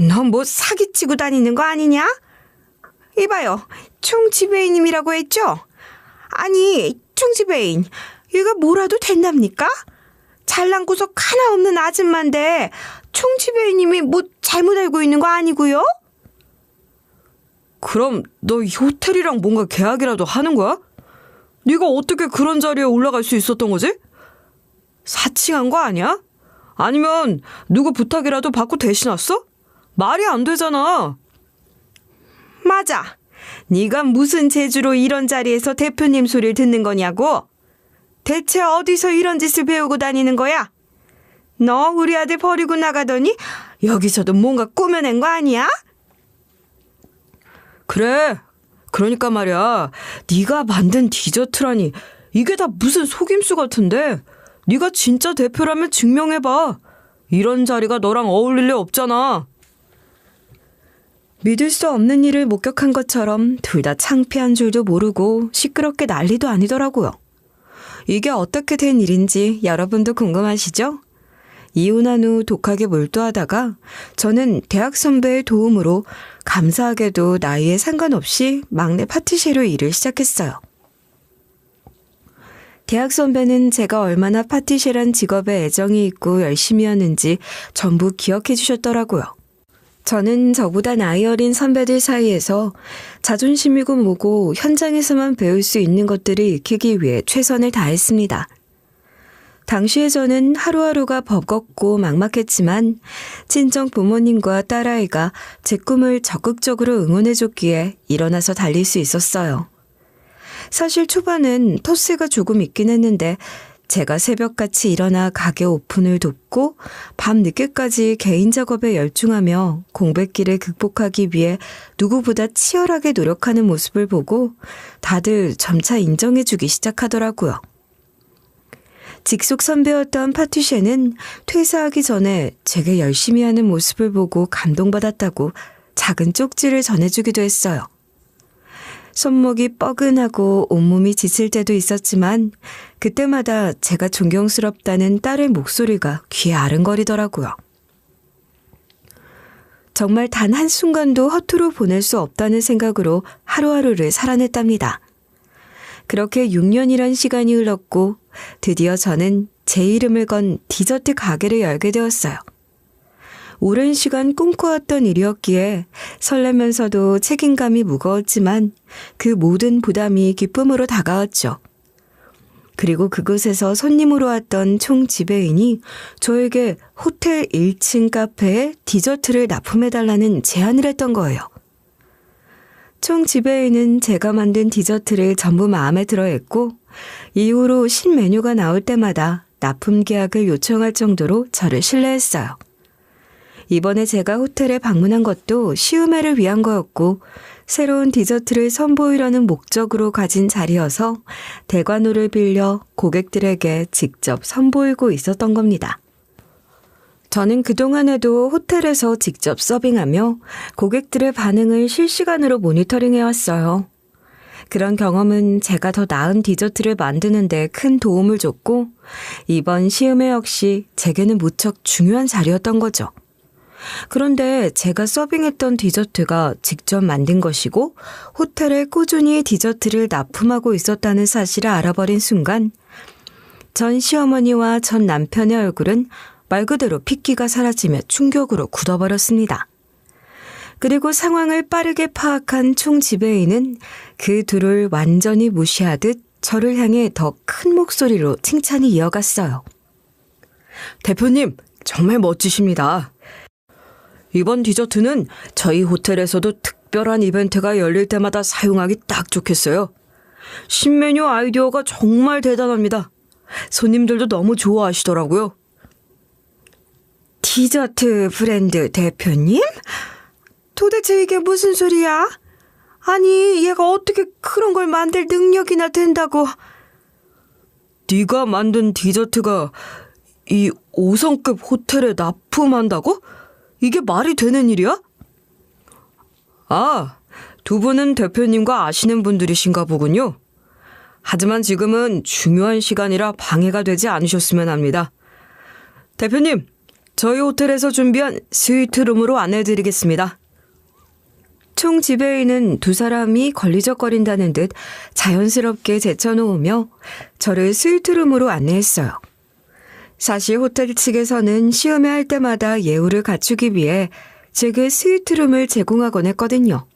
[SPEAKER 1] 너 뭐 사기치고 다니는 거 아니냐? 이봐요, 총 지배인님이라고 했죠? 아니, 총 지배인, 얘가 뭐라도 된답니까? 잘난 구석 하나 없는 아줌마인데 총 지배인님이 뭐 잘못 알고 있는 거 아니고요? 그럼 너 이 호텔이랑 뭔가 계약이라도 하는 거야? 네가 어떻게 그런 자리에 올라갈 수 있었던 거지? 사칭한 거 아니야? 아니면 누구 부탁이라도 받고 대신 왔어? 말이 안 되잖아. 맞아. 네가 무슨 재주로 이런 자리에서 대표님 소리를 듣는 거냐고? 대체 어디서 이런 짓을 배우고 다니는 거야? 너 우리 아들 버리고 나가더니 여기서도 뭔가 꾸며낸 거 아니야? 그래. 그러니까 말이야. 네가 만든 디저트라니 이게 다 무슨 속임수 같은데. 네가 진짜 대표라면 증명해봐. 이런 자리가 너랑 어울릴 리 없잖아. 믿을 수 없는 일을 목격한 것처럼 둘 다 창피한 줄도 모르고 시끄럽게 난리도 아니더라고요. 이게 어떻게 된 일인지 여러분도 궁금하시죠? 이혼한 후 독하게 몰두하다가 저는 대학 선배의 도움으로 감사하게도 나이에 상관없이 막내 파티셰로 일을 시작했어요. 대학 선배는 제가 얼마나 파티셰란 직업에 애정이 있고 열심히 하는지 전부 기억해 주셨더라고요. 저는 저보다 나이 어린 선배들 사이에서 자존심이고 뭐고 현장에서만 배울 수 있는 것들을 익히기 위해 최선을 다했습니다. 당시에 저는 하루하루가 버겁고 막막했지만 친정 부모님과 딸아이가 제 꿈을 적극적으로 응원해줬기에 일어나서 달릴 수 있었어요. 사실 초반은 텃세가 조금 있긴 했는데 제가 새벽같이 일어나 가게 오픈을 돕고 밤늦게까지 개인 작업에 열중하며 공백기를 극복하기 위해 누구보다 치열하게 노력하는 모습을 보고 다들 점차 인정해주기 시작하더라고요. 직속 선배였던 파티셰는 퇴사하기 전에 제가 열심히 하는 모습을 보고 감동받았다고 작은 쪽지를 전해주기도 했어요. 손목이 뻐근하고 온몸이 지칠 때도 있었지만 그때마다 제가 존경스럽다는 딸의 목소리가 귀에 아른거리더라고요. 정말 단 한순간도 허투루 보낼 수 없다는 생각으로 하루하루를 살아냈답니다. 그렇게 6년이란 시간이 흘렀고 드디어 저는 제 이름을 건 디저트 가게를 열게 되었어요. 오랜 시간 꿈꿔왔던 일이었기에 설레면서도 책임감이 무거웠지만 그 모든 부담이 기쁨으로 다가왔죠. 그리고 그곳에서 손님으로 왔던 총 지배인이 저에게 호텔 1층 카페에 디저트를 납품해달라는 제안을 했던 거예요. 총 지배인은 제가 만든 디저트를 전부 마음에 들어 했고 이후로 신메뉴가 나올 때마다 납품 계약을 요청할 정도로 저를 신뢰했어요. 이번에 제가 호텔에 방문한 것도 시음회를 위한 거였고 새로운 디저트를 선보이려는 목적으로 가진 자리여서 대관호를 빌려 고객들에게 직접 선보이고 있었던 겁니다. 저는 그동안에도 호텔에서 직접 서빙하며 고객들의 반응을 실시간으로 모니터링해왔어요. 그런 경험은 제가 더 나은 디저트를 만드는 데 큰 도움을 줬고 이번 시음회 역시 제게는 무척 중요한 자리였던 거죠. 그런데 제가 서빙했던 디저트가 직접 만든 것이고 호텔에 꾸준히 디저트를 납품하고 있었다는 사실을 알아버린 순간 전 시어머니와 전 남편의 얼굴은 말 그대로 핏기가 사라지며 충격으로 굳어버렸습니다. 그리고 상황을 빠르게 파악한 총 지배인은 그 둘을 완전히 무시하듯 저를 향해 더 큰 목소리로 칭찬이 이어갔어요. 대표님, 정말 멋지십니다. 이번 디저트는 저희 호텔에서도 특별한 이벤트가 열릴 때마다 사용하기 딱 좋겠어요. 신메뉴 아이디어가 정말 대단합니다. 손님들도 너무 좋아하시더라고요. 디저트 브랜드 대표님? 도대체 이게 무슨 소리야? 아니, 얘가 어떻게 그런 걸 만들 능력이나 된다고. 네가 만든 디저트가 이 5성급 호텔에 납품한다고? 이게 말이 되는 일이야? 아, 두 분은 대표님과 아시는 분들이신가 보군요. 하지만 지금은 중요한 시간이라 방해가 되지 않으셨으면 합니다. 대표님, 저희 호텔에서 준비한 스위트룸으로 안내해드리겠습니다. 총 지배인은 두 사람이 걸리적거린다는 듯 자연스럽게 제쳐놓으며 저를 스위트룸으로 안내했어요. 사실 호텔 측에서는 시음회 할 때마다 예우를 갖추기 위해 제게 스위트룸을 제공하곤 했거든요.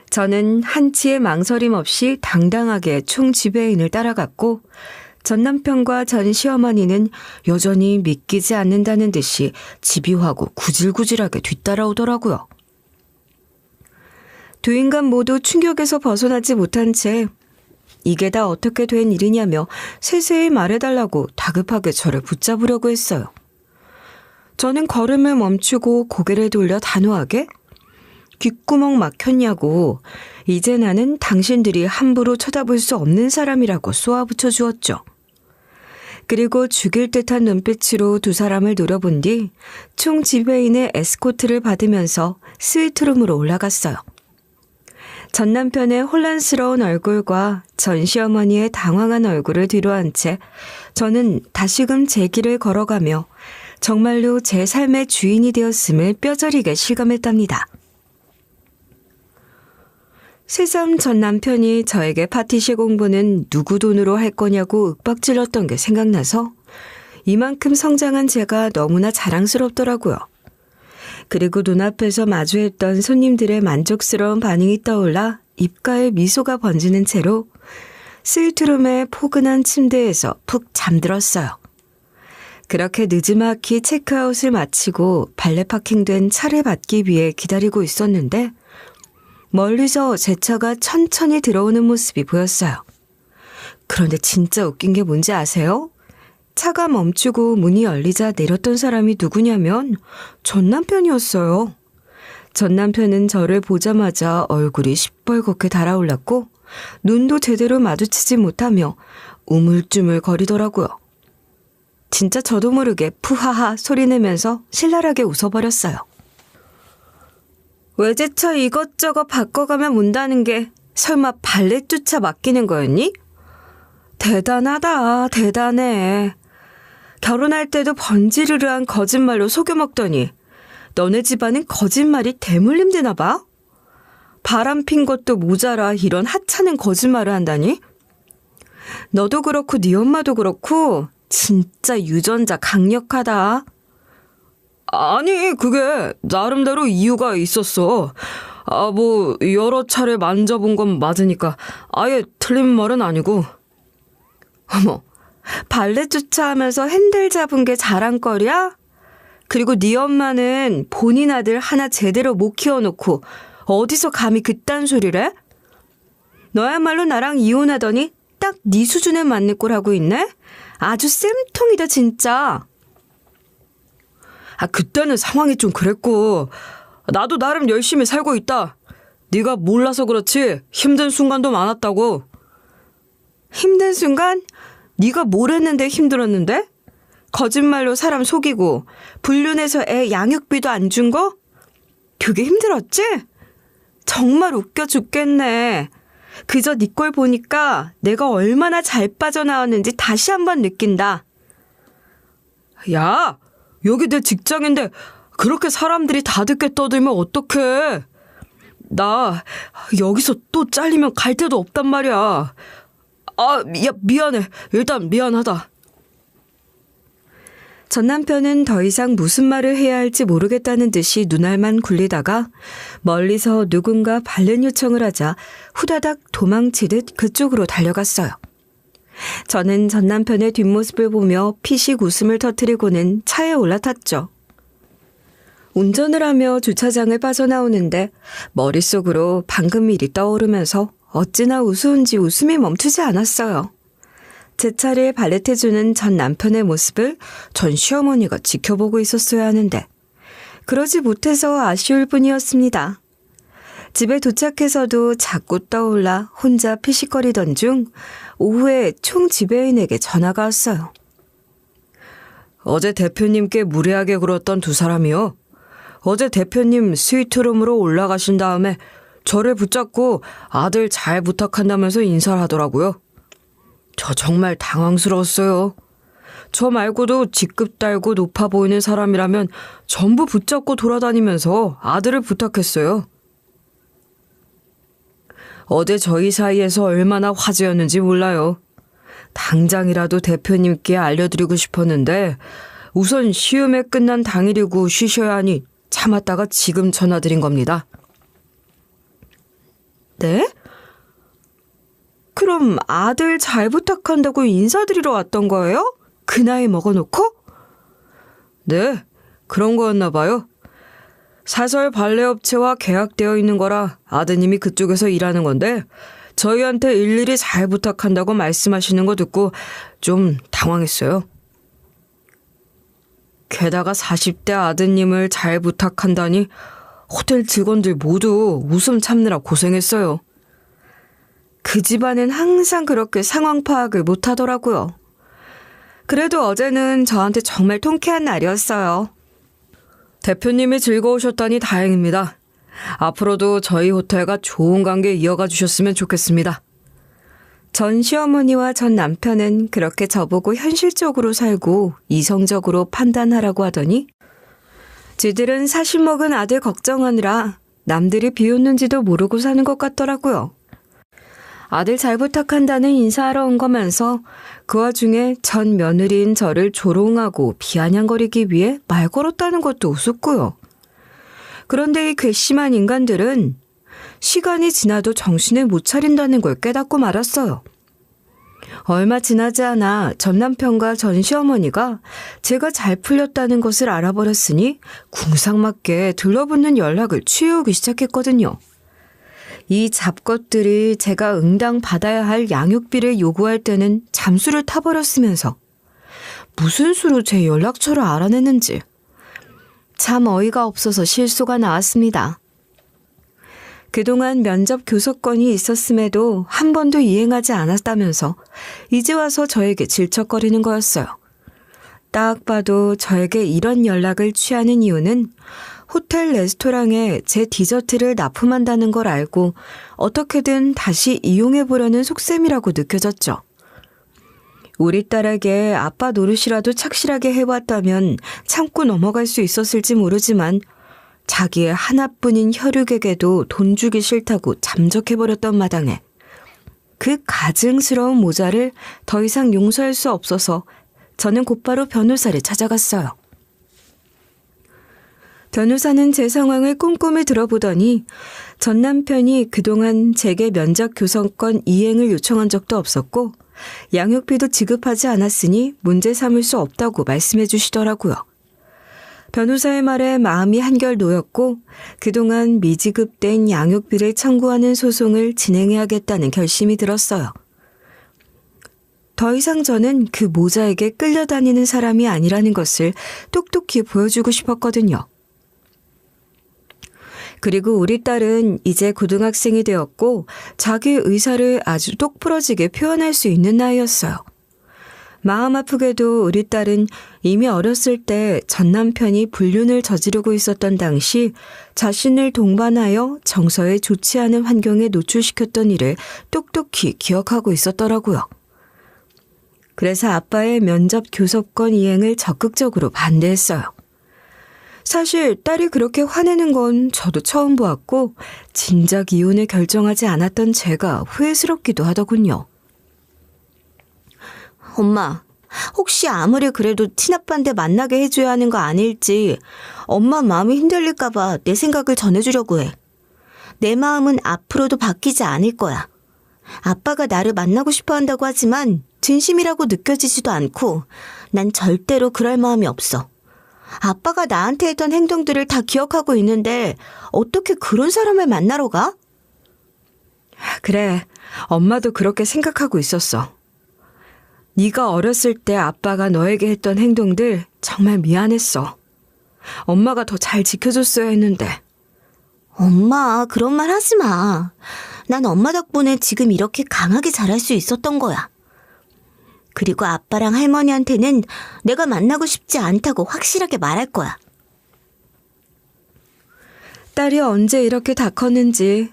[SPEAKER 1] 저는 한치의 망설임 없이 당당하게 총 지배인을 따라갔고 전 남편과 전 시어머니는 여전히 믿기지 않는다는 듯이 집요하고 구질구질하게 뒤따라오더라고요. 두 인간 모두 충격에서 벗어나지 못한 채 이게 다 어떻게 된 일이냐며 세세히 말해달라고 다급하게 저를 붙잡으려고 했어요. 저는 걸음을 멈추고 고개를 돌려 단호하게 귓구멍 막혔냐고 이제 나는 당신들이 함부로 쳐다볼 수 없는 사람이라고 쏘아붙여 주었죠. 그리고 죽일 듯한 눈빛으로 두 사람을 노려본 뒤 총 지배인의 에스코트를 받으면서 스위트룸으로 올라갔어요. 전 남편의 혼란스러운 얼굴과 전 시어머니의 당황한 얼굴을 뒤로한 채 저는 다시금 제 길을 걸어가며 정말로 제 삶의 주인이 되었음을 뼈저리게 실감했답니다. 새삼 전 남편이 저에게 파티시 공부는 누구 돈으로 할 거냐고 윽박질렀던 게 생각나서 이만큼 성장한 제가 너무나 자랑스럽더라고요. 그리고 눈앞에서 마주했던 손님들의 만족스러운 반응이 떠올라 입가에 미소가 번지는 채로 스위트룸의 포근한 침대에서 푹 잠들었어요. 그렇게 느지막이 체크아웃을 마치고 발레 파킹된 차를 받기 위해 기다리고 있었는데 멀리서 제 차가 천천히 들어오는 모습이 보였어요. 그런데 진짜 웃긴 게 뭔지 아세요? 차가 멈추고 문이 열리자 내렸던 사람이 누구냐면 전 남편이었어요. 전 남편은 저를 보자마자 얼굴이 시뻘겋게 달아올랐고 눈도 제대로 마주치지 못하며 우물쭈물 거리더라고요. 진짜 저도 모르게 푸하하 소리내면서 신랄하게 웃어버렸어요. 외제차 이것저것 바꿔가며 문다는 게 설마 발렛주차 맡기는 거였니? 대단하다, 대단해. 결혼할 때도 번지르르한 거짓말로 속여먹더니 너네 집안은 거짓말이 대물림 되나 봐? 바람 핀 것도 모자라 이런 하찮은 거짓말을 한다니? 너도 그렇고 네 엄마도 그렇고 진짜 유전자 강력하다. 아니, 그게 나름대로 이유가 있었어. 여러 차례 만져본 건 맞으니까 아예 틀린 말은 아니고. 어머, 발렛 주차하면서 핸들 잡은 게 자랑거리야? 그리고 네 엄마는 본인 아들 하나 제대로 못 키워놓고 어디서 감히 그딴 소리를 해? 너야말로 나랑 이혼하더니 딱 네 수준에 맞는 꼴 하고 있네? 아주 쌤통이다 진짜. 그때는 상황이 좀 그랬고 나도 나름 열심히 살고 있다. 네가 몰라서 그렇지 힘든 순간도 많았다고. 힘든 순간? 네가 뭘 했는데 힘들었는데? 거짓말로 사람 속이고 불륜해서 애 양육비도 안 준 거? 그게 힘들었지? 정말 웃겨 죽겠네. 그저 네 꼴 보니까 내가 얼마나 잘 빠져나왔는지 다시 한번 느낀다. 야, 여기 내 직장인데 그렇게 사람들이 다 듣게 떠들면 어떡해. 나 여기서 또 잘리면 갈 데도 없단 말이야. 미안해. 일단 미안하다. 전 남편은 더 이상 무슨 말을 해야 할지 모르겠다는 듯이 눈알만 굴리다가 멀리서 누군가 발렌 요청을 하자 후다닥 도망치듯 그쪽으로 달려갔어요. 저는 전 남편의 뒷모습을 보며 피식 웃음을 터뜨리고는 차에 올라탔죠. 운전을 하며 주차장을 빠져나오는데 머릿속으로 방금 일이 떠오르면서 어찌나 우스운지 웃음이 멈추지 않았어요. 제 차례에 발렛해주는 전 남편의 모습을 전 시어머니가 지켜보고 있었어야 하는데 그러지 못해서 아쉬울 뿐이었습니다. 집에 도착해서도 자꾸 떠올라 혼자 피식거리던 중 오후에 총 지배인에게 전화가 왔어요. 어제 대표님께 무례하게 굴었던 두 사람이요. 어제 대표님 스위트룸으로 올라가신 다음에 저를 붙잡고 아들 잘 부탁한다면서 인사를 하더라고요. 저 정말 당황스러웠어요. 저 말고도 직급 달고 높아 보이는 사람이라면 전부 붙잡고 돌아다니면서 아들을 부탁했어요. 어제 저희 사이에서 얼마나 화제였는지 몰라요. 당장이라도 대표님께 알려드리고 싶었는데 우선 시음회 끝난 당일이고 쉬셔야 하니 참았다가 지금 전화드린 겁니다. 네? 그럼 아들 잘 부탁한다고 인사드리러 왔던 거예요? 그 나이 먹어놓고? 네, 그런 거였나 봐요. 사설 발레 업체와 계약되어 있는 거라 아드님이 그쪽에서 일하는 건데 저희한테 일일이 잘 부탁한다고 말씀하시는 거 듣고 좀 당황했어요. 게다가 40대 아드님을 잘 부탁한다니 호텔 직원들 모두 웃음 참느라 고생했어요. 그 집안은 항상 그렇게 상황 파악을 못하더라고요. 그래도 어제는 저한테 정말 통쾌한 날이었어요. 대표님이 즐거우셨다니 다행입니다. 앞으로도 저희 호텔과 좋은 관계 이어가 주셨으면 좋겠습니다. 전 시어머니와 전 남편은 그렇게 저보고 현실적으로 살고 이성적으로 판단하라고 하더니 지들은 사실 먹은 아들 걱정하느라 남들이 비웃는지도 모르고 사는 것 같더라고요. 아들 잘 부탁한다는 인사하러 온 거면서 그 와중에 전 며느리인 저를 조롱하고 비아냥거리기 위해 말 걸었다는 것도 우습고요. 그런데 이 괘씸한 인간들은 시간이 지나도 정신을 못 차린다는 걸 깨닫고 말았어요. 얼마 지나지 않아 전 남편과 전 시어머니가 제가 잘 풀렸다는 것을 알아버렸으니 궁상맞게 들러붙는 연락을 취해오기 시작했거든요. 이 잡것들이 제가 응당 받아야 할 양육비를 요구할 때는 잠수를 타버렸으면서 무슨 수로 제 연락처를 알아냈는지 참 어이가 없어서 실소가 나왔습니다. 그동안 면접 교섭권이 있었음에도 한 번도 이행하지 않았다면서 이제 와서 저에게 질척거리는 거였어요. 딱 봐도 저에게 이런 연락을 취하는 이유는 호텔 레스토랑에 제 디저트를 납품한다는 걸 알고 어떻게든 다시 이용해보려는 속셈이라고 느껴졌죠. 우리 딸에게 아빠 노릇이라도 착실하게 해왔다면 참고 넘어갈 수 있었을지 모르지만 자기의 하나뿐인 혈육에게도 돈 주기 싫다고 잠적해버렸던 마당에 그 가증스러운 모자를 더 이상 용서할 수 없어서 저는 곧바로 변호사를 찾아갔어요. 변호사는 제 상황을 꼼꼼히 들어보더니 전 남편이 그동안 제게 면접 교섭권 이행을 요청한 적도 없었고 양육비도 지급하지 않았으니 문제 삼을 수 없다고 말씀해 주시더라고요. 변호사의 말에 마음이 한결 놓였고 그동안 미지급된 양육비를 청구하는 소송을 진행해야겠다는 결심이 들었어요. 더 이상 저는 그 모자에게 끌려다니는 사람이 아니라는 것을 똑똑히 보여주고 싶었거든요. 그리고 우리 딸은 이제 고등학생이 되었고 자기 의사를 아주 똑부러지게 표현할 수 있는 나이였어요. 마음 아프게도 우리 딸은 이미 어렸을 때 전 남편이 불륜을 저지르고 있었던 당시 자신을 동반하여 정서에 좋지 않은 환경에 노출시켰던 일을 똑똑히 기억하고 있었더라고요. 그래서 아빠의 면접 교섭권 이행을 적극적으로 반대했어요. 사실 딸이 그렇게 화내는 건 저도 처음 보았고 진작 이혼을 결정하지 않았던 제가 후회스럽기도 하더군요. 엄마,
[SPEAKER 2] 혹시 아무리 그래도 친아빠인데 만나게 해줘야 하는 거 아닐지 엄마 마음이 흔들릴까봐 내 생각을 전해주려고 해. 내 마음은 앞으로도 바뀌지 않을 거야. 아빠가 나를 만나고 싶어 한다고 하지만 진심이라고 느껴지지도 않고 난 절대로 그럴 마음이 없어. 아빠가 나한테 했던 행동들을 다 기억하고 있는데 어떻게 그런 사람을 만나러 가?
[SPEAKER 1] 그래, 엄마도 그렇게 생각하고 있었어. 네가 어렸을 때 아빠가 너에게 했던 행동들 정말 미안했어. 엄마가 더 잘 지켜줬어야 했는데.
[SPEAKER 2] 엄마, 그런 말 하지 마. 난 엄마 덕분에 지금 이렇게 강하게 자랄 수 있었던 거야. 그리고 아빠랑 할머니한테는 내가 만나고 싶지 않다고 확실하게 말할 거야.
[SPEAKER 1] 딸이 언제 이렇게 다 컸는지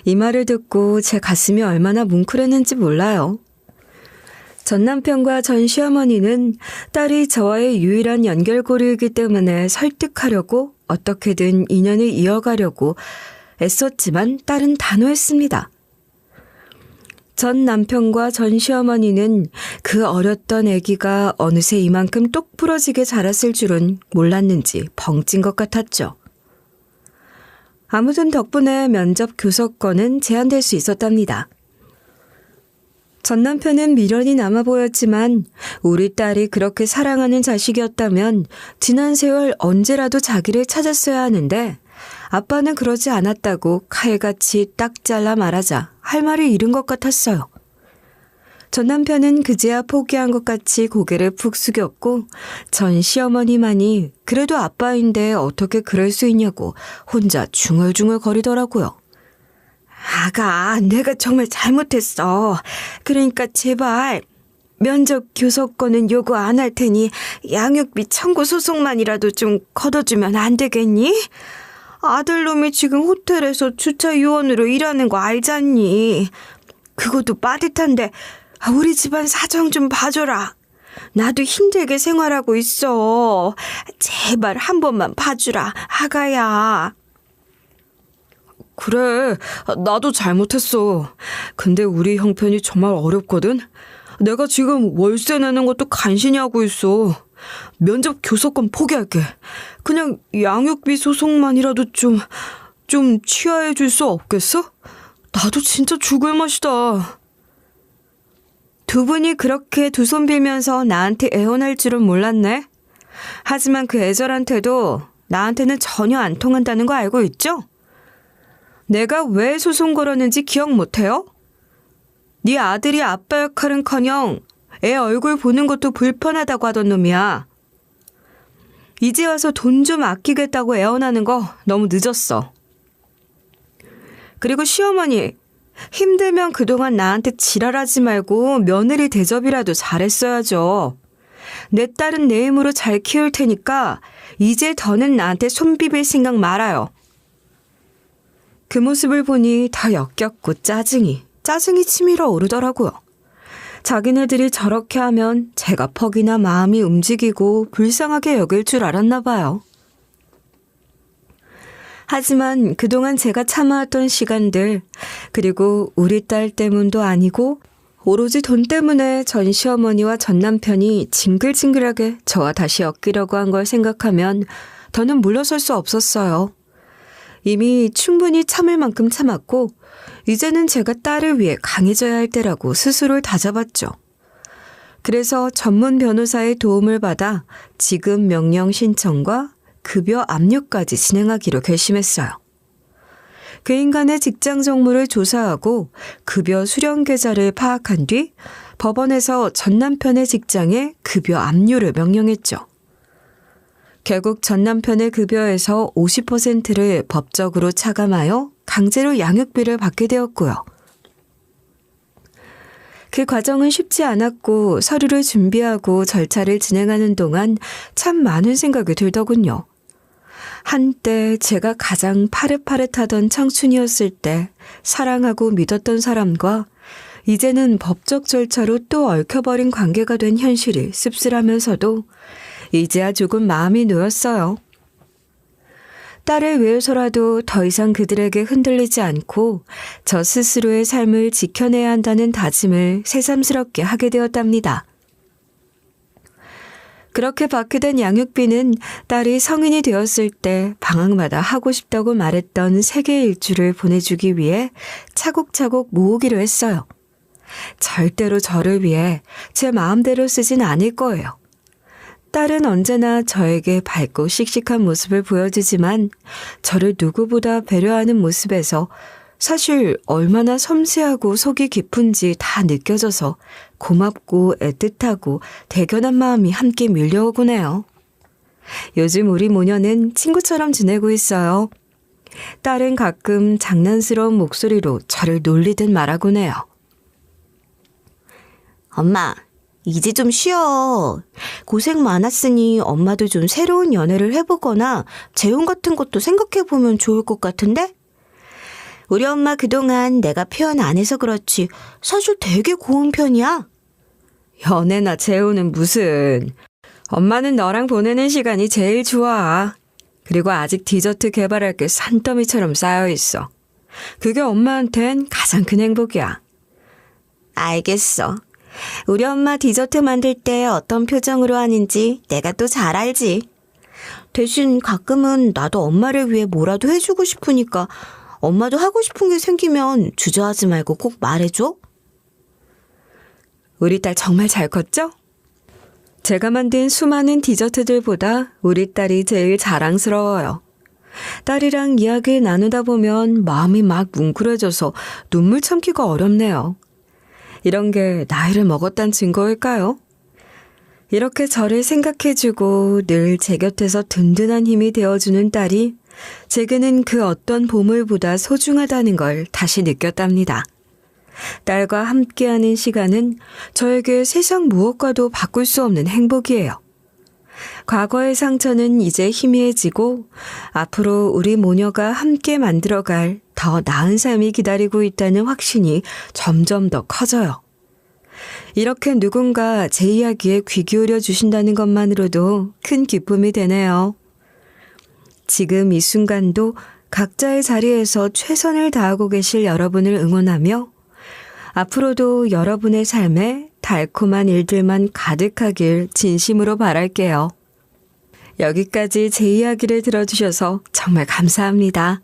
[SPEAKER 1] 이 말을 듣고 제 가슴이 얼마나 뭉클했는지 몰라요. 전 남편과 전 시어머니는 딸이 저와의 유일한 연결고리이기 때문에 설득하려고 어떻게든 인연을 이어가려고 애썼지만 딸은 단호했습니다. 전 남편과 전 시어머니는 그 어렸던 아기가 어느새 이만큼 똑 부러지게 자랐을 줄은 몰랐는지 벙찐 것 같았죠. 아무튼 덕분에 면접 교섭권은 제한될 수 있었답니다. 전 남편은 미련이 남아 보였지만 우리 딸이 그렇게 사랑하는 자식이었다면 지난 세월 언제라도 자기를 찾았어야 하는데 아빠는 그러지 않았다고 칼같이 딱 잘라 말하자 할 말을 잃은 것 같았어요. 전 남편은 그제야 포기한 것 같이 고개를 푹 숙였고 전 시어머니만이 그래도 아빠인데 어떻게 그럴 수 있냐고 혼자 중얼중얼 거리더라고요. 아가, 내가 정말 잘못했어. 그러니까 제발 면접 교섭권은 요구 안 할 테니 양육비 청구 소송만이라도 좀 걷어주면 안 되겠니? 아들놈이 지금 호텔에서 주차 요원으로 일하는 거 알잖니? 그것도 빠듯한데 우리 집안 사정 좀 봐줘라. 나도 힘들게 생활하고 있어. 제발 한 번만 봐주라, 아가야. 그래, 나도 잘못했어. 근데 우리 형편이 정말 어렵거든. 내가 지금 월세 내는 것도 간신히 하고 있어. 면접 교섭권 포기할게. 그냥 양육비 소송만이라도 좀 취하해 줄 수 없겠어? 나도 진짜 죽을 맛이다. 두 분이 그렇게 두 손 빌면서 나한테 애원할 줄은 몰랐네. 하지만 그 애절한 태도 나한테는 전혀 안 통한다는 거 알고 있죠? 내가 왜 소송 걸었는지 기억 못해요? 네 아들이 아빠 역할은커녕 애 얼굴 보는 것도 불편하다고 하던 놈이야. 이제 와서 돈 좀 아끼겠다고 애원하는 거 너무 늦었어. 그리고 시어머니, 힘들면 그동안 나한테 지랄하지 말고 며느리 대접이라도 잘했어야죠. 내 딸은 내 힘으로 잘 키울 테니까 이제 더는 나한테 손 비빌 생각 말아요. 그 모습을 보니 다 역겹고 짜증이 치밀어 오르더라고요. 자기네들이 저렇게 하면 제가 퍽이나 마음이 움직이고 불쌍하게 여길 줄 알았나 봐요. 하지만 그동안 제가 참아왔던 시간들, 그리고 우리 딸 때문도 아니고 오로지 돈 때문에 전 시어머니와 전 남편이 징글징글하게 저와 다시 엮이려고 한 걸 생각하면 더는 물러설 수 없었어요. 이미 충분히 참을 만큼 참았고 이제는 제가 딸을 위해 강해져야 할 때라고 스스로를 다잡았죠. 그래서 전문 변호사의 도움을 받아 지급 명령 신청과 급여 압류까지 진행하기로 결심했어요. 그 인간의 직장 정보를 조사하고 급여 수령 계좌를 파악한 뒤 법원에서 전 남편의 직장에 급여 압류를 명령했죠. 결국 전 남편의 급여에서 50%를 법적으로 차감하여 강제로 양육비를 받게 되었고요. 그 과정은 쉽지 않았고 서류를 준비하고 절차를 진행하는 동안 참 많은 생각이 들더군요. 한때 제가 가장 파릇파릇하던 청춘이었을 때 사랑하고 믿었던 사람과 이제는 법적 절차로 또 얽혀버린 관계가 된 현실이 씁쓸하면서도 이제야 조금 마음이 놓였어요. 딸을 위해서라도 더 이상 그들에게 흔들리지 않고 저 스스로의 삶을 지켜내야 한다는 다짐을 새삼스럽게 하게 되었답니다. 그렇게 받게 된 양육비는 딸이 성인이 되었을 때 방학마다 하고 싶다고 말했던 세계 일주를 보내주기 위해 차곡차곡 모으기로 했어요. 절대로 저를 위해 제 마음대로 쓰진 않을 거예요. 딸은 언제나 저에게 밝고 씩씩한 모습을 보여주지만 저를 누구보다 배려하는 모습에서 사실 얼마나 섬세하고 속이 깊은지 다 느껴져서 고맙고 애틋하고 대견한 마음이 함께 밀려오곤 해요. 요즘 우리 모녀는 친구처럼 지내고 있어요. 딸은 가끔 장난스러운 목소리로 저를 놀리듯 말하곤 해요.
[SPEAKER 2] 엄마, 이제 좀 쉬어. 고생 많았으니 엄마도 좀 새로운 연애를 해보거나 재혼 같은 것도 생각해보면 좋을 것 같은데? 우리 엄마 그동안 내가 표현 안 해서 그렇지 사실 되게 고운 편이야.
[SPEAKER 1] 연애나 재혼은 무슨. 엄마는 너랑 보내는 시간이 제일 좋아. 그리고 아직 디저트 개발할 게 산더미처럼 쌓여있어. 그게 엄마한텐 가장 큰 행복이야.
[SPEAKER 2] 알겠어. 우리 엄마 디저트 만들 때 어떤 표정으로 하는지 내가 또 잘 알지. 대신 가끔은 나도 엄마를 위해 뭐라도 해주고 싶으니까 엄마도 하고 싶은 게 생기면 주저하지 말고 꼭 말해줘.
[SPEAKER 1] 우리 딸 정말 잘 컸죠? 제가 만든 수많은 디저트들보다 우리 딸이 제일 자랑스러워요. 딸이랑 이야기를 나누다 보면 마음이 막 뭉클해져서 눈물 참기가 어렵네요. 이런 게 나이를 먹었단 증거일까요? 이렇게 저를 생각해주고 늘 제 곁에서 든든한 힘이 되어주는 딸이 제게는 그 어떤 보물보다 소중하다는 걸 다시 느꼈답니다. 딸과 함께하는 시간은 저에게 세상 무엇과도 바꿀 수 없는 행복이에요. 과거의 상처는 이제 희미해지고 앞으로 우리 모녀가 함께 만들어갈 더 나은 삶이 기다리고 있다는 확신이 점점 더 커져요. 이렇게 누군가 제 이야기에 귀 기울여 주신다는 것만으로도 큰 기쁨이 되네요. 지금 이 순간도 각자의 자리에서 최선을 다하고 계실 여러분을 응원하며 앞으로도 여러분의 삶에 달콤한 일들만 가득하길 진심으로 바랄게요. 여기까지 제 이야기를 들어주셔서 정말 감사합니다.